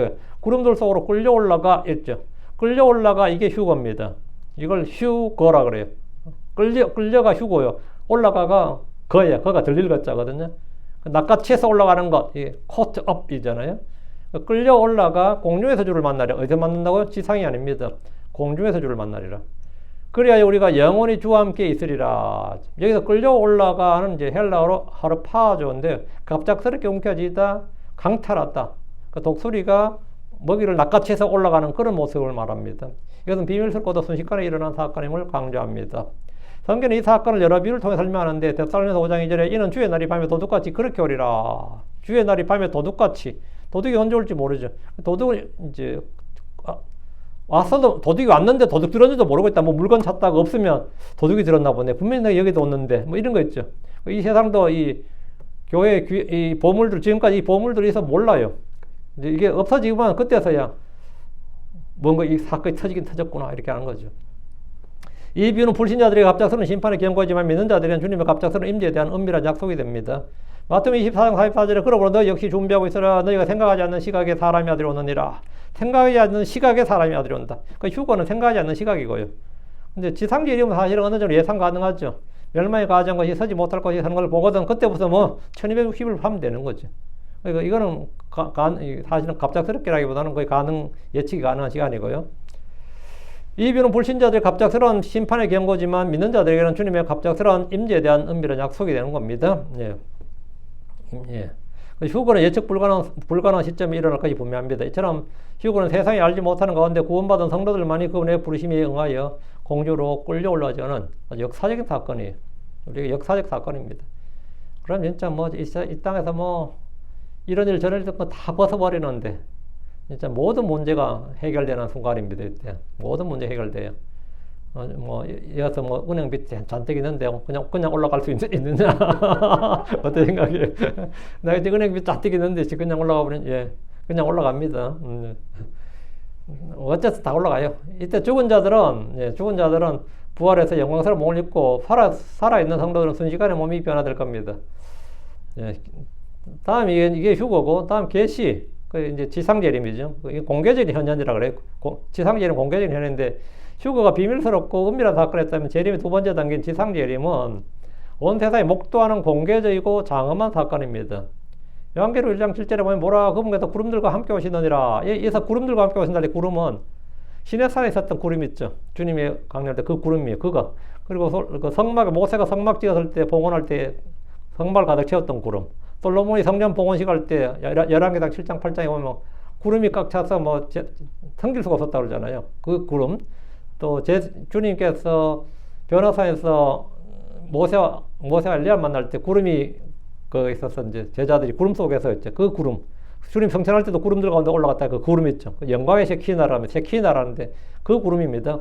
구름들 속으로 끌려올라가 있죠. 끌려올라가 이게 휴거입니다. 이걸 휴거라 그래요. 끌려가 휴거요. 올라가가 거예요. 거가 들릴 것자거든요. 낚아채서 올라가는 것, 코트 업이잖아요. 끌려올라가 공중에서 주를 만나려. 어디서 만난다고요? 지상이 아닙니다. 공중에서 주를 만나리라. 그래야 우리가 영원히 주와 함께 있으리라. 여기서 끌려올라가는 이제 헬라어로 하르파조인데 갑작스럽게 움켜지다, 강탈하다. 그 독수리가 먹이를 낚아채서 올라가는 그런 모습을 말합니다. 이것은 비밀스럽고도 순식간에 일어난 사건임을 강조합니다. 성경은 이 사건을 여러 비유를 통해 설명하는데 데살로니가서 5장 2절에 이는 주의 날이 밤에 도둑같이 그렇게 오리라. 주의 날이 밤에 도둑같이. 도둑이 언제 올지 모르죠. 도둑은 이제 왔어도 도둑이 왔는데 도둑 들었는지도 모르고 있다. 물건 찾다가 없으면 도둑이 들었나 보네. 분명히 내가 여기도 없는데 이런 거 있죠. 이 세상도 이 교회 이 보물들 지금까지 이 보물들이 있어 몰라요. 이게 없어지면 그때서야 뭔가 이 사건이 터지긴 터졌구나 이렇게 하는 거죠. 이 비유는 불신자들에게 갑작스러운 심판의 경고이지만 믿는 자들에게는 주님의 갑작스러운 임재에 대한 은밀한 약속이 됩니다. 마태복음 24장 44절에 그러므로 너 역시 준비하고 있으라. 너희가 생각하지 않는 시각에 사람의 아들이 오느니라. 생각하지 않는 시각에 사람의 아들이 온다. 그 휴거는 생각하지 않는 시각이고요. 근데 지상재림은 사실은 어느 정도 예상 가능하죠. 멸망이 가져온 것이 서지 못할 것이 하는 걸 보거든 그때부터 1260을 하면 되는 거죠. 그러니까 이거는 사실은 갑작스럽게라기보다는 거의 예측이 가능한 시간이고요. 이 비유는 불신자들의 갑작스러운 심판의 경고지만 믿는 자들에게는 주님의 갑작스러운 임재에 대한 은밀한 약속이 되는 겁니다. 예. 휴거는 예측 불가능한 시점에 일어날 것이 분명합니다. 이처럼 휴거는 세상이 알지 못하는 가운데 구원받은 성도들만이 그분의 부르심에 응하여 공주로 끌려 올라가는 역사적인 사건이에요. 우리가 역사적 사건입니다. 그럼 진짜 이 땅에서 이런 일 저런 일 다 벗어버리는데 진짜 모든 문제가 해결되는 순간입니다. 이때 모든 문제 해결돼요. 뭐 이어서 뭐 은행빚 잔뜩 있는데 그냥 올라갈 수 있느냐? 어떻게 생각해요? 내가 이제 은행빚 잔뜩 있는데 그냥 올라가 버리면 예, 그냥 올라갑니다. 어째서 다 올라가요. 이때 죽은 자들은 부활해서 영광스러운 몸을 입고 살아 있는 성도들은 순식간에 몸이 변화될 겁니다. 예, 다음 이게 휴거고, 다음 계시. 그 이제 지상재림이죠. 이게 공개적인 현현이라 그래요. 지상재림 공개적인 현현인데 휴거가 비밀스럽고 은밀한 사건이었다면 재림의 두 번째 단계인 지상재림은 온 세상에 목도하는 공개적이고 장엄한 사건입니다. 요한계시록 1장 7절에 보면 뭐라 그분께서 구름들과 함께 오시느니라. 여기서 구름들과 함께 오신다는 구름은 시내산에 있었던 구름 있죠. 주님이 강림할 때 그 구름이에요. 그거. 그리고 그 성막에 모세가 성막 지었을 때 봉헌할 때 성막을 가득 채웠던 구름. 솔로몬이 성전 봉헌식 할 때 열왕기상 7장 8장에 보면 구름이 꽉 차서 뭐 섬길 수가 없었다고 그러잖아요. 그 구름. 또 주님께서 변호사에서 모세와 엘리야 만날 때 구름이 있어서 이제 제자들이 구름 속에서 있죠. 그 구름. 주님 성천할 때도 구름들 가운데 올라갔다 그 구름 있죠. 영광의 셰키나라면 셰키나라는데 그 구름입니다.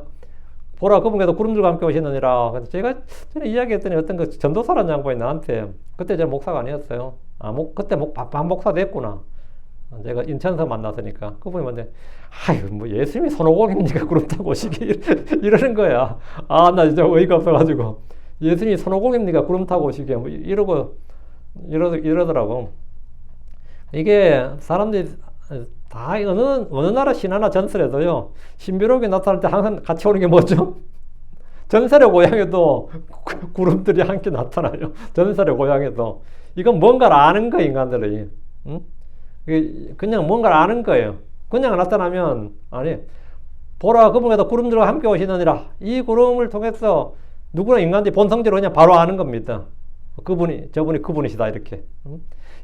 보라 그분께서 구름들과 함께 오시느니라. 그래서 제가 전에 이야기했더니 어떤 그 전도사라는 양반이 나한테 그때 제가 목사가 아니었어요. 그때 반목사 됐구나. 제가 인천서 만났으니까 그분이 뭔데 아유 뭐 예수님이 손오공입니까 구름 타고 오시기 이러는 거야. 나 진짜 어이가 없어가지고 예수님이 손오공입니까 구름 타고 오시기 뭐 이러더라고. 이게 사람들이 다 어느 나라 신화나 전설에도요 신비록이 나타날 때 항상 같이 오는 게 뭐죠? 전설의 고향에도 구름들이 함께 나타나요. 전설의 고향에도. 이건 뭔가를 아는 거예요, 인간들이. 응? 그냥 뭔가를 아는 거예요. 그냥 나타나면 아니 보라 그분께서 구름들과 함께 오시느니라. 이 구름을 통해서 누구나 인간들이 본성대로 그냥 바로 아는 겁니다. 저분이 그분이시다 이렇게.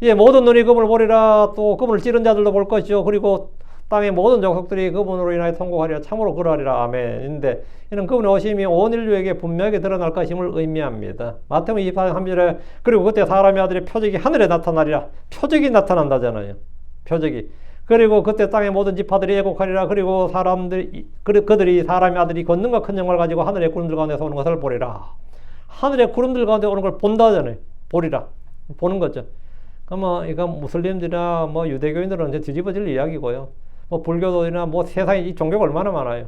예, 모든 눈이 그분을 보리라. 또 그분을 찌른 자들도 볼 것이요. 그리고 땅의 모든 족속들이 그분으로 인하여 통곡하리라. 참으로 그러하리라. 아멘인데 이는 그분의 오심이 온 인류에게 분명하게 드러날 것임을 의미합니다. 마태복음 24장 3절에 그리고 그때 사람의 아들이 표적이 하늘에 나타나리라. 표적이 나타난다잖아요. 표적이. 그리고 그때 땅의 모든 지파들이 애곡하리라. 그리고 그들이 사람의 아들이 권능과 큰 영광을 가지고 하늘의 구름들 가운데서 오는 것을 보리라. 하늘의 구름들 가운데 오는 걸 본다잖아요. 보리라. 보는 거죠. 그러면 이건 무슬림들이나 뭐 유대교인들은 이제 뒤집어질 이야기고요. 뭐 불교도들이나 뭐 세상에 이 종교가 얼마나 많아요.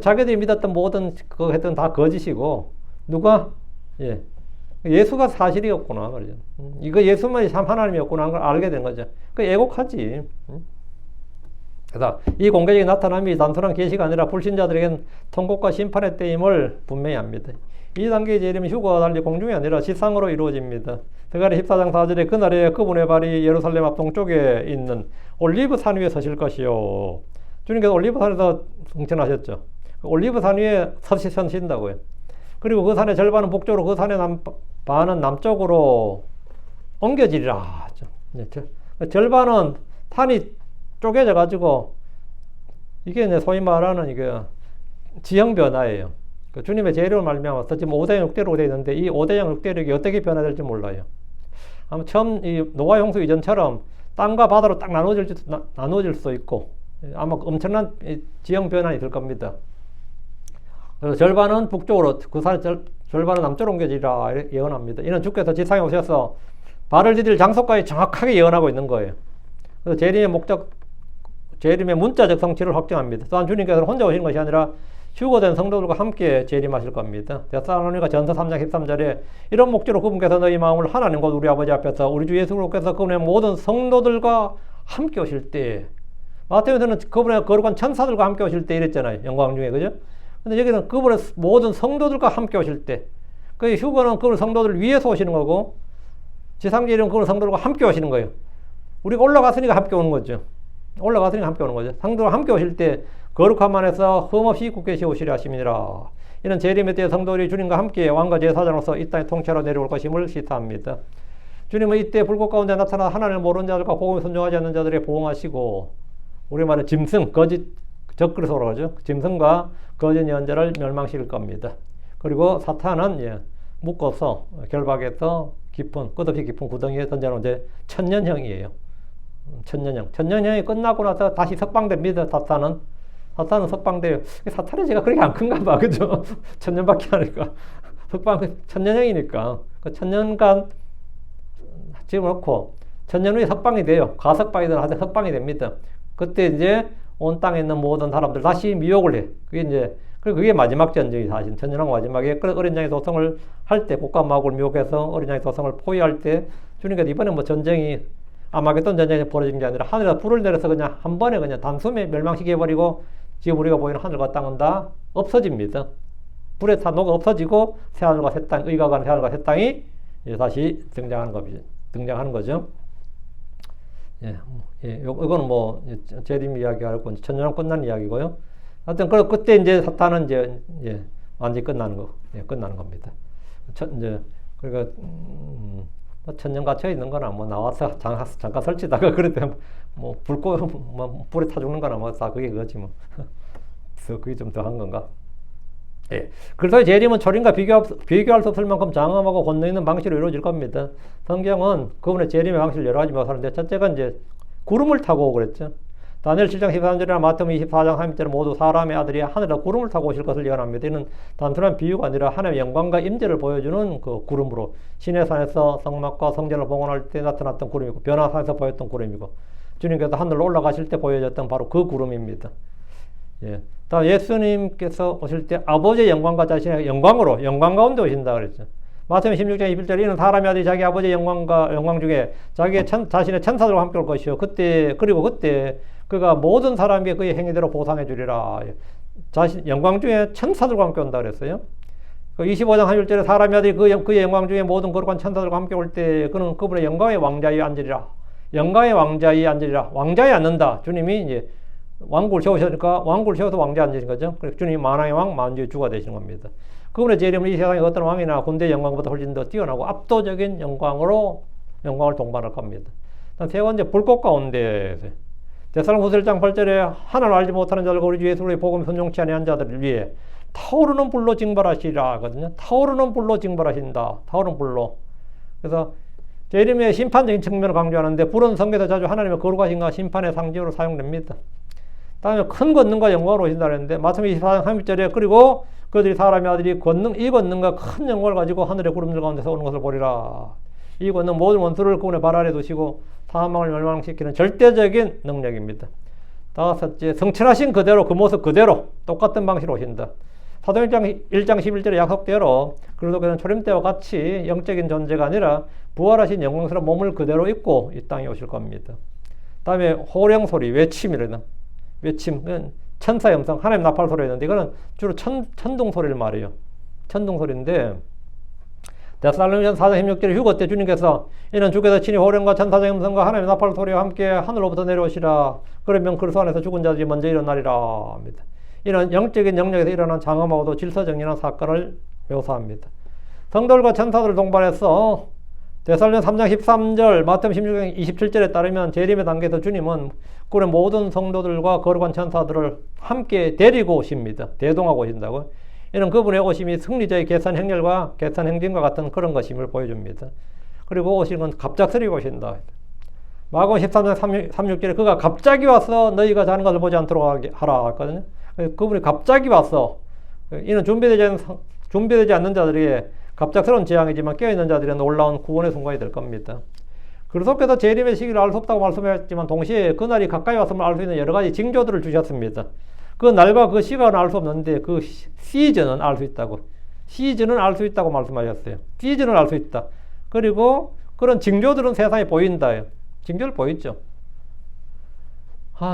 자기들이 믿었던 모든 그거 했던 다 거짓이고 누가 예수가 사실이었구나 그러죠. 이거 예수만이 참 하나님이었구나 하는 걸 알게 된 거죠. 그 애곡하지. 그래서 이 공개적인 나타남이 단순한 계시가 아니라 불신자들에겐 통곡과 심판의 때임을 분명히 합니다. 이 단계의 재림은 휴거와 달리 공중이 아니라 지상으로 이루어집니다. 스가랴 14장 4절에 그날에 그분의 발이 예루살렘 앞 동쪽에 있는 올리브 산 위에 서실 것이요. 주님께서 올리브 산에서 승천하셨죠. 올리브 산 위에 서신다고요. 그리고 그 산의 절반은 북쪽으로 그 산의 반은 남쪽으로 옮겨지리라. 절반은 산이 쪼개져 가지고 이게 이제 소위 말하는 이게 지형 변화예요. 주님의 재림을 말미암아서 지금 5대영 6대로 돼 있는데 이 5대영 6대력이 어떻게 변화될지 몰라요. 아마 처음 이 노아 홍수 이전처럼 땅과 바다로 딱 나눠질 수도 있고 아마 엄청난 지형 변환이 있을 겁니다. 그래서 절반은 북쪽으로 그 산의 절반은 남쪽으로 옮겨지리라 예언합니다. 이는 주께서 지상에 오셔서 발을 디딜 장소까지 정확하게 예언하고 있는 거예요. 그래서 재림의 문자적 성취를 확정합니다. 또한 주님께서는 혼자 오시는 것이 아니라 휴거된 성도들과 함께 재림하실 겁니다. 데살로니가 전서 3장 13절에 이런 목적으로 그분께서 너희 마음을 하나님 곧 우리 아버지 앞에서 우리 주 예수 그리스도께서 그분의 모든 성도들과 함께 오실 때 마태복음에서는 그분의 거룩한 천사들과 함께 오실 때 이랬잖아요. 영광 중에 그죠? 근데 여기는 그분의 모든 성도들과 함께 오실 때 그 휴거는 그분 성도들 위에서 오시는 거고 지상재림은 그분 성도들과 함께 오시는 거예요. 우리가 올라갔으니까 함께 오는 거죠. 성도들과 함께 오실 때 거룩함 안에서 흠없이 굳게 세우시려 하심이니라. 이는 재림의 때 성도들이 주님과 함께 왕과 제사장으로서 이 땅에 통치하러 내려올 것임을 시사합니다. 주님은 이때 불꽃 가운데 나타나 하나님을 모르는 자들과 복음에 순종하지 않는 자들에 보응하시고 우리 말은 짐승, 거짓, 적그리스도라고 하죠. 짐승과 거짓 예언자를 멸망시킬 겁니다. 그리고 사탄은 묶어서 결박해서 끝없이 깊은 구덩이에 던져놓은 천년형이에요. 천년형. 천년형이 끝나고 나서 다시 석방됩니다. 사탄은. 사탄은 석방돼요. 사탄의 죄가 그렇게 안 큰가 봐. 그죠? 천년밖에 하니까. 천년형이니까. 그 천년간 집어넣고, 천년 후에 석방이 돼요. 가석방이든 하든 석방이 됩니다. 그때 이제 온 땅에 있는 모든 사람들 다시 미혹을 해. 그게 마지막 전쟁이 사실. 천년왕 마지막에 어린 양의 도성을 할 때, 곡간마국을 미혹해서 어린 양의 도성을 포위할 때, 주님께서 이번에 뭐 전쟁이, 아마겟돈 전쟁이 벌어진 게 아니라 하늘에서 불을 내려서 그냥 한 번에 그냥 단숨에 멸망시켜버리고 지금 우리가 보이는 하늘과 땅은 다 없어집니다. 불에 다 녹아 없어지고 새하늘과 새 땅, 의가 가는 새하늘과 새 땅이 다시 등장하는 거죠. 이거는 뭐 재림 이야기하고 천년왕 끝난 이야기고요. 하여튼 그때 이제 사탄은 이제 완전히 끝나는 겁니다. 그러니까 천년 갇혀 있는 거나 뭐 나와서 잠깐 설치다가 그랬더니 뭐 불에 타 죽는 거나 뭐 다 그게 그거지 뭐. 그게 좀 더 한 건가? 그래서 재림은 초림과 비교할 수 없을 만큼 장엄하고 권능 있는 방식으로 이루어질 겁니다. 성경은 그분의 재림의 방식을 여러 가지 묘사하는데 첫째가 이제 구름을 타고 그랬죠. 다니엘 7장 13절이나 마태복음 24장 30절은 모두 사람의 아들이 하늘에 구름을 타고 오실 것을 예언합니다. 이는 단순한 비유가 아니라 하나님의 영광과 임재를 보여주는 그 구름으로 신의 산에서 성막과 성전을 봉헌할 때 나타났던 구름이고 변화산에서 보였던 구름이고 주님께서 하늘로 올라가실 때 보여졌던 바로 그 구름입니다. 다음 예수님께서 오실 때 아버지의 영광과 자신의 영광 가운데 오신다 그랬죠. 마태복음 16장 21절에 이는 사람의 아들이 자기 아버지의 영광 중에 자신의 천사들과 함께 올 것이요 그때 그가 모든 사람에게 그의 행위대로 보상해 주리라. 영광 중에 천사들과 함께 온다 그랬어요. 25장 1절에 사람의 아들이 그의 영광 중에 모든 거룩한 천사들과 함께 올 때 그는 그분의 영광의 왕좌에 앉으리라. 영광의 왕좌에 앉으리라. 왕좌에 앉는다. 주님이 이제 왕국을 세우셨으니까 왕국을 세워서 왕좌에 앉으신 거죠. 그래서 주님이 만왕의 왕, 만주의 주가 되시는 겁니다. 그분의 재림은 이 세상의 어떤 왕이나 군대의 영광보다 훨씬 더 뛰어나고 압도적인 영광을 동반할 겁니다. 세 번째, 불꽃 가운데 데살로니가 1장 8절에 하나님을 알지 못하는 자들과 우리 주 예수의 복음 순종치 아니한 자들을 위해 타오르는 불로 징벌하시라 하거든요. 타오르는 불로 징벌하신다. 타오르는 불로. 그래서 재림의 심판적인 측면을 강조하는데 불은 성경에서 자주 하나님의 거룩하신과 심판의 상징으로 사용됩니다. 다음에 큰 권능과 영광으로 오신다 그랬는데 마태복음 24장 30절에 그리고 그들이 사람의 아들이 이 권능과 큰 영광을 가지고 하늘의 구름들 가운데서 오는 것을 보리라. 이 권능 모든 원수를 그분의 발 아래 두시고 사망을 멸망시키는 절대적인 능력입니다. 다섯째, 성천하신 그대로 그 모습 그대로 똑같은 방식으로 오신다. 사도행전 1장 11절의 약속대로 그리스도께서는 초림 때와 같이 영적인 존재가 아니라 부활하신 영광스러운 몸을 그대로 입고 이 땅에 오실 겁니다. 다음에 호령 소리, 외침이라는 외침, 천사의 음성, 하나님 나팔 소리였는데 이거는 주로 천둥 소리를 말해요. 천둥 소리인데 데살로니가서 4장 16절에 휴거 때 주님께서 이는 주께서 친히 호령과 천사의 음성과 하나님의 나팔 소리와 함께 하늘로부터 내려오시라. 그러면 그리스도 안에서 죽은 자들이 먼저 일어나리라 합니다. 이런 영적인 영역에서 일어난 장엄하고도 질서정연한 사건을 묘사합니다. 성도들과 천사들을 동반해서 데살로니가 3장 13절, 마태복음 16장 27절에 따르면 재림의 단계에서 주님은 그의 모든 성도들과 거룩한 천사들을 함께 데리고 오십니다. 대동하고 오신다고. 이는 그분의 오심이 승리자의 계산 행렬과 계산 행진과 같은 그런 것임을 보여줍니다. 그리고 오시는 건 갑작스레 오신다. 마가복음 13장 36절에 그가 갑자기 와서 너희가 자는 것을 보지 않도록 하라 했거든요. 그분이 갑자기 와서 이는 준비되지 않는 자들에게 갑작스러운 재앙이지만 깨어있는 자들에게 놀라운 구원의 순간이 될 겁니다. 그리스도께서 재림의 시기를 알 수 없다고 말씀하셨지만 동시에 그날이 가까이 왔음을 알 수 있는 여러 가지 징조들을 주셨습니다. 그 날과 그 시간은 알 수 없는데 그 시즌은 알 수 있다고. 시즌은 알 수 있다고 말씀하셨어요. 시즌을 알 수 있다. 그리고 그런 징조들은 세상에 보인다. 징조를 보이죠.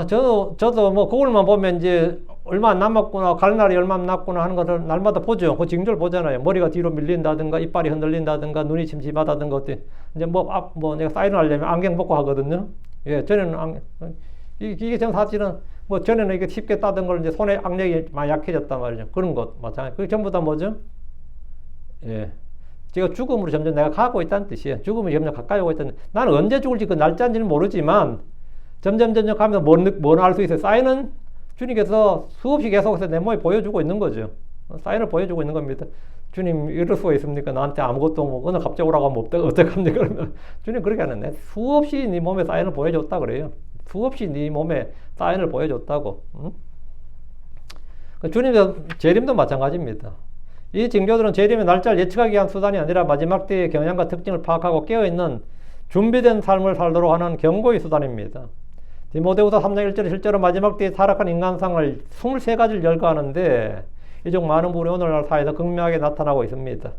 저도 뭐 그걸만 보면 이제 얼마 안 남았구나, 갈 날이 얼마 안 남았구나 하는 것을 날마다 보죠. 그 징조를 보잖아요. 머리가 뒤로 밀린다든가, 이빨이 흔들린다든가, 눈이 침침하다든가, 어때. 이제 내가 사인을 하려면 안경 벗고 하거든요. 전에는 이게 전 사실은 전에는 이게 쉽게 따던 걸 이제 손에 악력이 많이 약해졌단 말이죠. 그런 것 마찬가지. 그게 전부 다 뭐죠? 제가 죽음으로 점점 내가 가고 있다는 뜻이에요. 죽음이 점점 가까이 오고 있다는. 나는 언제 죽을지 그 날짜인지는 모르지만 점점 가면서 뭘 알 수 있어요. 사인은 주님께서 수없이 계속해서 내 몸에 보여주고 있는 거죠. 사인을 보여주고 있는 겁니다. 주님 이럴 수가 있습니까? 나한테 아무것도 뭐 오늘 갑자기 오라고 하면 어떡합니까? 그러면 주님 그렇게 하는데 수없이 네 몸에 사인을 보여줬다 그래요. 수없이 네 몸에 사인을 보여줬다고. 응? 주님도 재림도 마찬가지입니다. 이 징조들은 재림의 날짜를 예측하기 위한 수단이 아니라 마지막 때의 경향과 특징을 파악하고 깨어있는 준비된 삶을 살도록 하는 경고의 수단입니다. 디모데후서 3장 1절에 실제로 마지막 때의 타락한 인간상을 23가지를 열거하는데 이 중 많은 부분이 오늘날 사회에서 극명하게 나타나고 있습니다.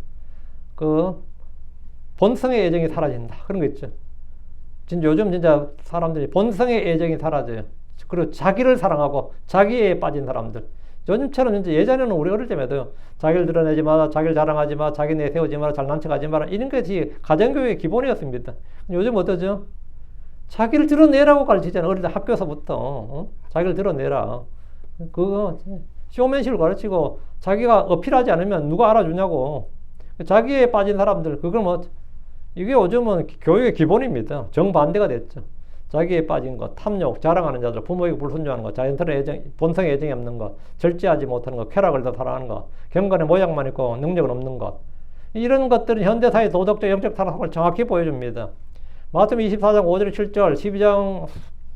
그 본성의 애정이 사라진다. 그런 거 있죠. 진짜 요즘 진짜 사람들이 본성의 애정이 사라져요. 그리고 자기를 사랑하고 자기에 빠진 사람들. 요즘처럼 이제 예전에는 우리 어릴 때에도 자기를 드러내지 마라, 자기를 자랑하지 마, 자기 내세우지 마라, 잘난 척하지 마라 이런 것이 가정교육의 기본이었습니다. 요즘 어떠죠? 자기를 드러내라고 가르치잖아요. 어릴 때 학교에서부터 자기를 드러내라. 그거 쇼맨십을 가르치고 자기가 어필하지 않으면 누가 알아주냐고. 자기에 빠진 사람들 그걸 뭐 이게 요즘은 교육의 기본입니다. 정반대가 됐죠. 자기에 빠진 것, 탐욕, 자랑하는 자들, 부모에게 불순종하는 것, 자연스러운 애정, 본성의 애정이 없는 것, 절제하지 못하는 것, 쾌락을 더 사랑하는 것, 경건의 모양만 있고 능력은 없는 것. 이런 것들은 현대사회의 도덕적, 영적 타락을 정확히 보여줍니다. 마태복음 24장 5절, 7절,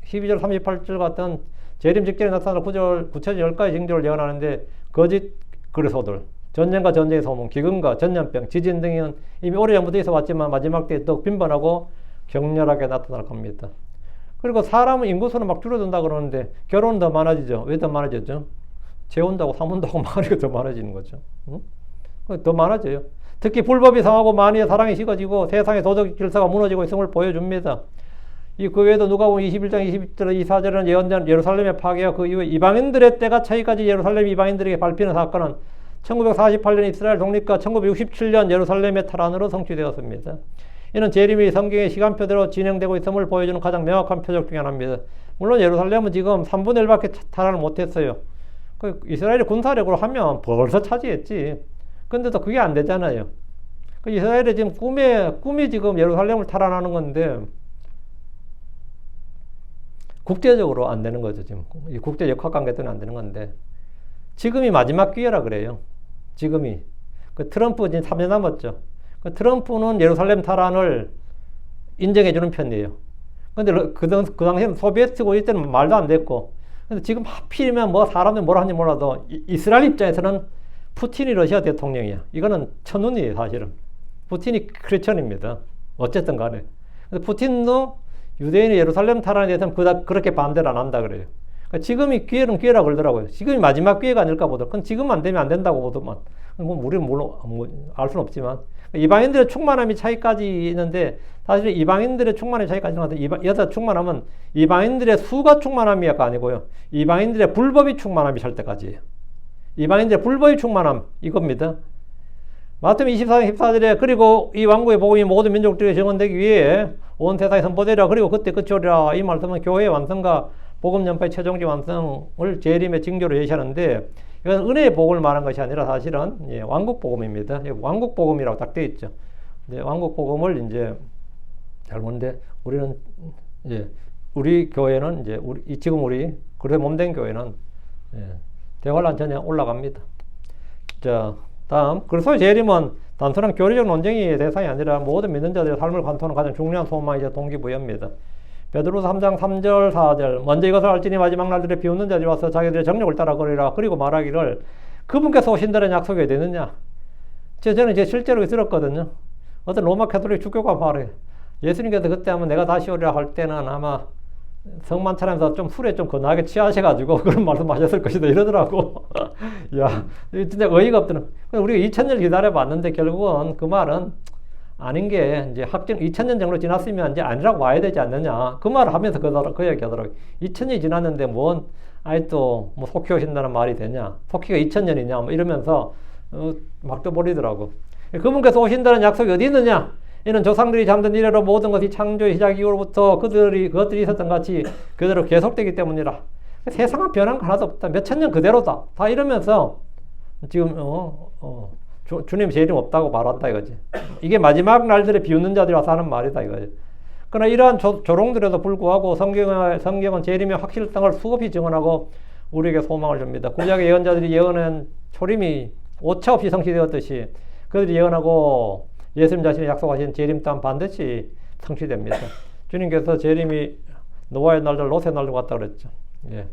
12절, 38절 같은 재림 직전에 나타나는 구체적 10가지 징조를 예언하는데 거짓 그리스도들, 전쟁과 전쟁의 소문, 기근과 전염병, 지진 등은 이미 오래전부터 있어왔지만 마지막 때에 더 빈번하고 격렬하게 나타날 겁니다. 그리고 사람은 인구수는 막 줄어든다 그러는데 결혼은 더 많아지죠. 왜 더 많아졌죠? 재혼다고 사문다고 많으니까 더 많아지는 거죠. 응? 더 많아져요. 특히 불법이 성하고 만의의 사랑이 식어지고 세상의 도덕 질서가 무너지고 있음을 보여줍니다. 그 외에도 누가복음 21장 20절 24절은 예언된 예루살렘의 파괴와 그 이후에 이방인들의 때가 차이까지 예루살렘 이방인들에게 밟히는 사건은 1948년 이스라엘 독립과 1967년 예루살렘의 탈환으로 성취되었습니다. 이는 재림이 성경의 시간표대로 진행되고 있음을 보여주는 가장 명확한 표적 중에 하나입니다. 물론 예루살렘은 지금 3분의 1밖에 탈환을 못했어요. 이스라엘이 군사력으로 하면 벌써 차지했지. 근데도 그게 안 되잖아요. 이스라엘의 지금 꿈이 지금 예루살렘을 탈환하는 건데 국제적으로 안 되는 거죠. 지금 이 국제 역학관계 때문에 안 되는 건데 지금이 마지막 기회라 그래요. 지금이 트럼프 지금 3년 남았죠. 트럼프는 예루살렘 탈환을 인정해주는 편이에요. 근데 그 당시에는 소비에트고 이때는 말도 안 됐고. 근데 지금 하필이면 뭐 사람들이 뭐라 하는지 몰라도 이스라엘 입장에서는 푸틴이 러시아 대통령이야. 이거는 천운이에요, 사실은. 푸틴이 크리스천입니다. 어쨌든 간에. 근데 푸틴도 유대인의 예루살렘 탈환에 대해서는 그렇게 반대를 안 한다 그래요. 그러니까 지금이 기회는 기회라 그러더라고요. 지금이 마지막 기회가 아닐까 보다. 그건 지금 안 되면 안 된다고 보더만. 뭐 우리는 물론 알 수는 없지만 이방인들의 충만함이 차이까지 있는데 사실 이방인들의 충만함의 차이까지는 여기서 충만함은 이방인들의 수가 충만함이가 아니고요. 이방인들의 불법이 충만함이 찰 때까지예요. 이방인들의 불법이 충만함 이겁니다. 마태복음 24장 14절에 그리고 이 왕국의 복음이 모든 민족들에게 증언되기 위해 온 세상에 선포되리라. 그리고 그때 끝이 오리라. 이 말씀은 교회의 완성과 복음 전파의 최종적 완성을 재림의 징조로 제시하는데 이건 은혜의 복음을 말한 것이 아니라 사실은 왕국 복음입니다. 왕국 복음이라고 딱 되어 있죠. 왕국 복음을 이제 잘 보는데 우리는 우리 교회는 지금 우리 그래 몸된 교회는 대환란 전에 올라갑니다. 자, 다음 그리스도의 재림은 단순한 교리적 논쟁의 대상이 아니라 모든 믿는 자들의 삶을 관통하는 가장 중요한 소망이자 동기부여입니다. 베드로서 3장 3절 4절 먼저 이것을 알지니 마지막 날들에 비웃는 자들이 와서 자기들의 정욕을 따라 거리라. 그리고 말하기를 그분께서 오신다는 약속이 되느냐. 저는 실제로 들었거든요. 어떤 로마 가톨릭 주교가 말해 예수님께서 그때 하면 내가 다시 오리라 할 때는 아마 성만찬하면서 좀 술에 좀 거나하게 취하셔가지고 그런 말씀하셨을 것이다 이러더라고. 야, 진짜 어이가 없더라. 우리가 2000년 기다려봤는데 결국은 그 말은 아닌 게 이제 2000년 정도 지났으면 이제 아니라고 와야 되지 않느냐. 그 말을 하면서 그 얘기 하더라고요. 2000년이 지났는데 뭔 아직도 뭐 속히 오신다는 말이 되냐. 속히가 2000년이냐. 뭐 이러면서 막 떠버리더라고. 그분께서 오신다는 약속이 어디 있느냐. 이는 조상들이 잠든 이래로 모든 것이 창조의 시작 이후로부터 그것들이 있었던 같이 그대로 계속되기 때문이라. 세상은 변한 거 하나도 없다. 몇천 년 그대로다. 다 이러면서 지금 주님 재림 없다고 말한다 이거지. 이게 마지막 날들에 비웃는 자들이 와서 하는 말이다 이거지. 그러나 이러한 조롱들에도 불구하고 성경은 재림의 확실성을 수없이 증언하고 우리에게 소망을 줍니다. 구약의 예언자들이 예언한 초림이 오차없이 성취되었듯이 그들이 예언하고 예수님 자신이 약속하신 재림 또한 반드시 성취됩니다. 주님께서 재림이 노아의 날들, 롯의 날들 같다 그랬죠. 예.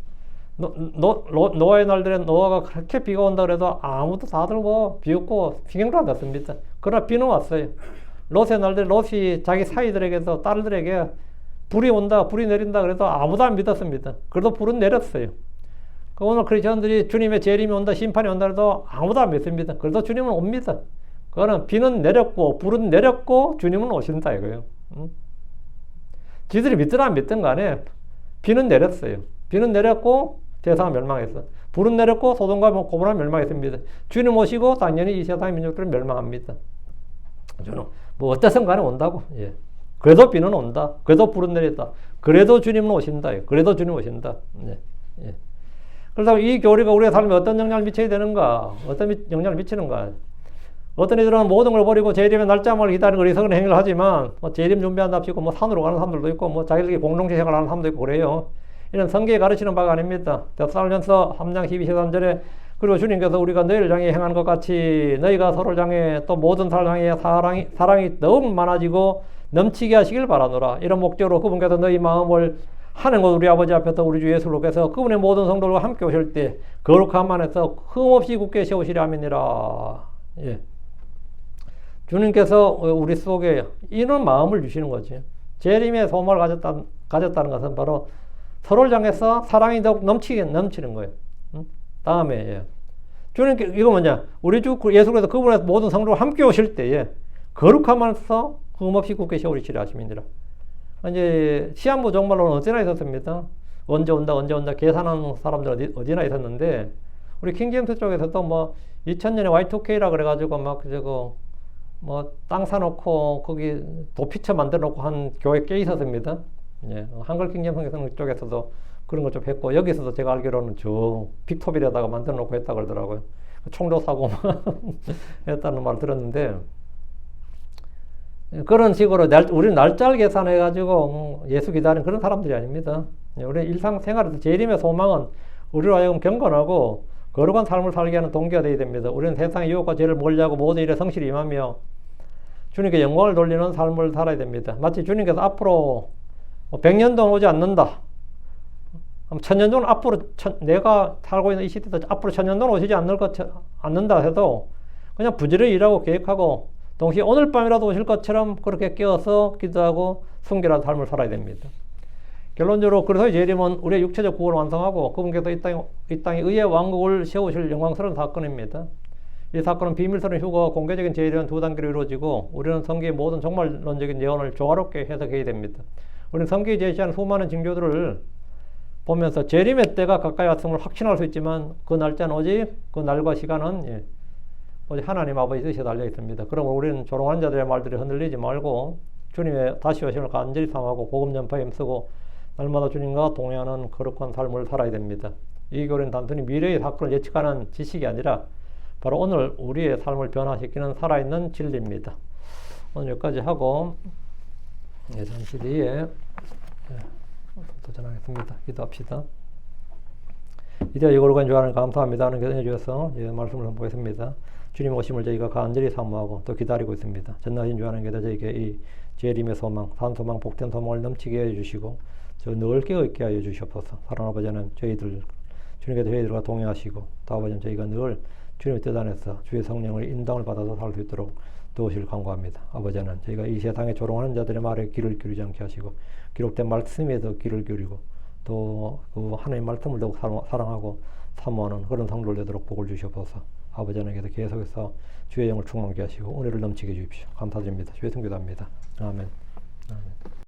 노아의 날들에 노아가 그렇게 비가 온다 그래도 아무도 다들 뭐 비웃고 신경도 안 났습니다. 그러나 비는 왔어요. 롯의 날들, 롯이 자기 사이들에게서 딸들에게 불이 온다, 불이 내린다 그래도 아무도 안 믿었습니다. 그래도 불은 내렸어요. 오늘 크리스천들이 주님의 재림이 온다, 심판이 온다 해도 아무도 안 믿습니다. 그래도 주님은 옵니다. 그거는 비는 내렸고 불은 내렸고 주님은 오신다 이거예요. 지들이 믿든 안 믿든 간에 비는 내렸어요. 비는 내렸고 세상은 멸망했어. 불은 내렸고 소돔과 고모라 멸망했습니다. 주님 오시고 당연히 이 세상의 민족들은 멸망합니다. 저는 뭐 어때선 간에 온다고. 예. 그래도 비는 온다. 그래도 불은 내렸다. 그래도 주님은 오신다. 그래도 주님 오신다. 예. 예. 그래서 이 교리가 우리의 삶에 어떤 영향을 미쳐야 되는가? 어떤 영향을 미치는가? 어떤 이들은 모든 걸 버리고 재림의 날짜만을 기다리는 어리석은 행위를 하지만 뭐 재림 준비한답시고 뭐 산으로 가는 사람들도 있고 뭐 자기들끼리 공동체 생활하는 사람도 있고 그래요. 이런 성경에 가르치는 바가 아닙니다. 데살로니가서 3장 12-13절에 그리고 주님께서 우리가 너희를 향해 행한 것 같이 너희가 서로를 향해 또 모든 사람을 향해 사랑이 더욱 많아지고 넘치게 하시길 바라노라. 이런 목적으로 그분께서 너희 마음을 하는 것 우리 아버지 앞에서 우리 주 예수로께서 그분의 모든 성도들과 함께 오실 때 거룩함 안에서 흠없이 굳게 세우시려 함이니라. 예. 주님께서 우리 속에 이런 마음을 주시는 거지. 재림의 소망을 가졌다는 것은 바로 서로를 향해서 사랑이 더욱 넘치는 거예요. 다음에, 예. 주님께, 이거 뭐냐. 우리 주 예수께서 그분의 모든 성도와 함께 오실 때에 거룩함 안에서 흠없이 굳게 세우시려 하심이니라. 이제 시한부 종말로는 어디나 있었습니다. 언제 온다 계산하는 사람들 어디나 있었는데 우리 킹제임스 쪽에서도 뭐 2000년에 Y2K라 그래가지고 막 뭐 땅 사놓고 거기 도피처 만들어 놓고 한 교회 꽤 있었습니다. 예, 한글 킹제임스 쪽에서도 그런 거 좀 했고 여기서도 제가 알기로는 저 빅토빌에다가 만들어 놓고 했다 그러더라고요. 총도 사고 했다는 말 들었는데 그런 식으로 우리는 날짜를 계산해가지고 예수 기다리는 그런 사람들이 아닙니다. 우리 일상생활에서 재림의 소망은 우리로 하여금 경건하고 거룩한 삶을 살게 하는 동기가 되어야 됩니다. 우리는 세상의 유혹과 죄를 멀리하고 모든 일에 성실히 임하며 주님께 영광을 돌리는 삶을 살아야 됩니다. 마치 주님께서 앞으로 100년 동안 오지 않는다. 1000년 동안 앞으로 내가 살고 있는 이 시대도 앞으로 1000년 동안 오시지 않는다 해도 그냥 부지런히 일하고 계획하고 동시에 오늘 밤이라도 오실 것처럼 그렇게 깨어서 기도하고 순결한 삶을 살아야 됩니다. 결론적으로 그래서 재림은 우리의 육체적 구원을 완성하고 그분께서 이 땅에 의의 왕국을 세우실 영광스러운 사건입니다. 이 사건은 비밀스러운 휴거와 공개적인 재림은 두 단계로 이루어지고 우리는 성경의 모든 종말론적인 예언을 조화롭게 해석해야 됩니다. 우리는 성경이 제시하는 수많은 징조들을 보면서 재림의 때가 가까이 왔음을 확신할 수 있지만 그 날짜는 오직 그 날과 시간은 오직 하나님 아버지 뜻에 달려 있습니다. 그러므로 우리는 조롱하는 자들의 말들이 흔들리지 말고 주님의 다시 오심을 간절히 삼하고 복음 전파에 힘쓰고 날마다 주님과 동행하는 거룩한 삶을 살아야 됩니다. 이 교리는 단순히 미래의 사건을 예측하는 지식이 아니라 바로 오늘 우리의 삶을 변화시키는 살아있는 진리입니다. 오늘 여기까지 하고 잠시 뒤에 도전하겠습니다. 기도합시다. 이제 이걸로 주 하나님 감사합니다 하는 교회 주셔서 말씀을 한번 보겠습니다. 주님 오심을 저희가 간절히 사모하고 또 기다리고 있습니다. 전능하신 주 하나님께서 저희에게 이 재림의 소망, 산소망, 복된 소망을 넘치게 해주시고 저 늘 깨어있게 하여 주시옵소서. 사랑하는 아버지는 주님께서 저희들과 동행하시고 또 아버지는 저희가 늘 주님의 뜻 안에서 주의 성령의 인도를 받아서 살 수 있도록 도우시길 간구합니다. 아버지는 저희가 이 세상에 조롱하는 자들의 말에 귀를 기울이지 않게 하시고 기록된 말씀에도 귀를 기울이고 또 그 하나님의 말씀을 더욱 사랑하고 사모하는 그런 성도를 되도록 복을 주시옵소서. 아버지 하나님께서 계속해서 주의 영을 충만케 하시고 은혜를 넘치게 해주십시오. 감사드립니다. 주의 성교도합니다. 아멘.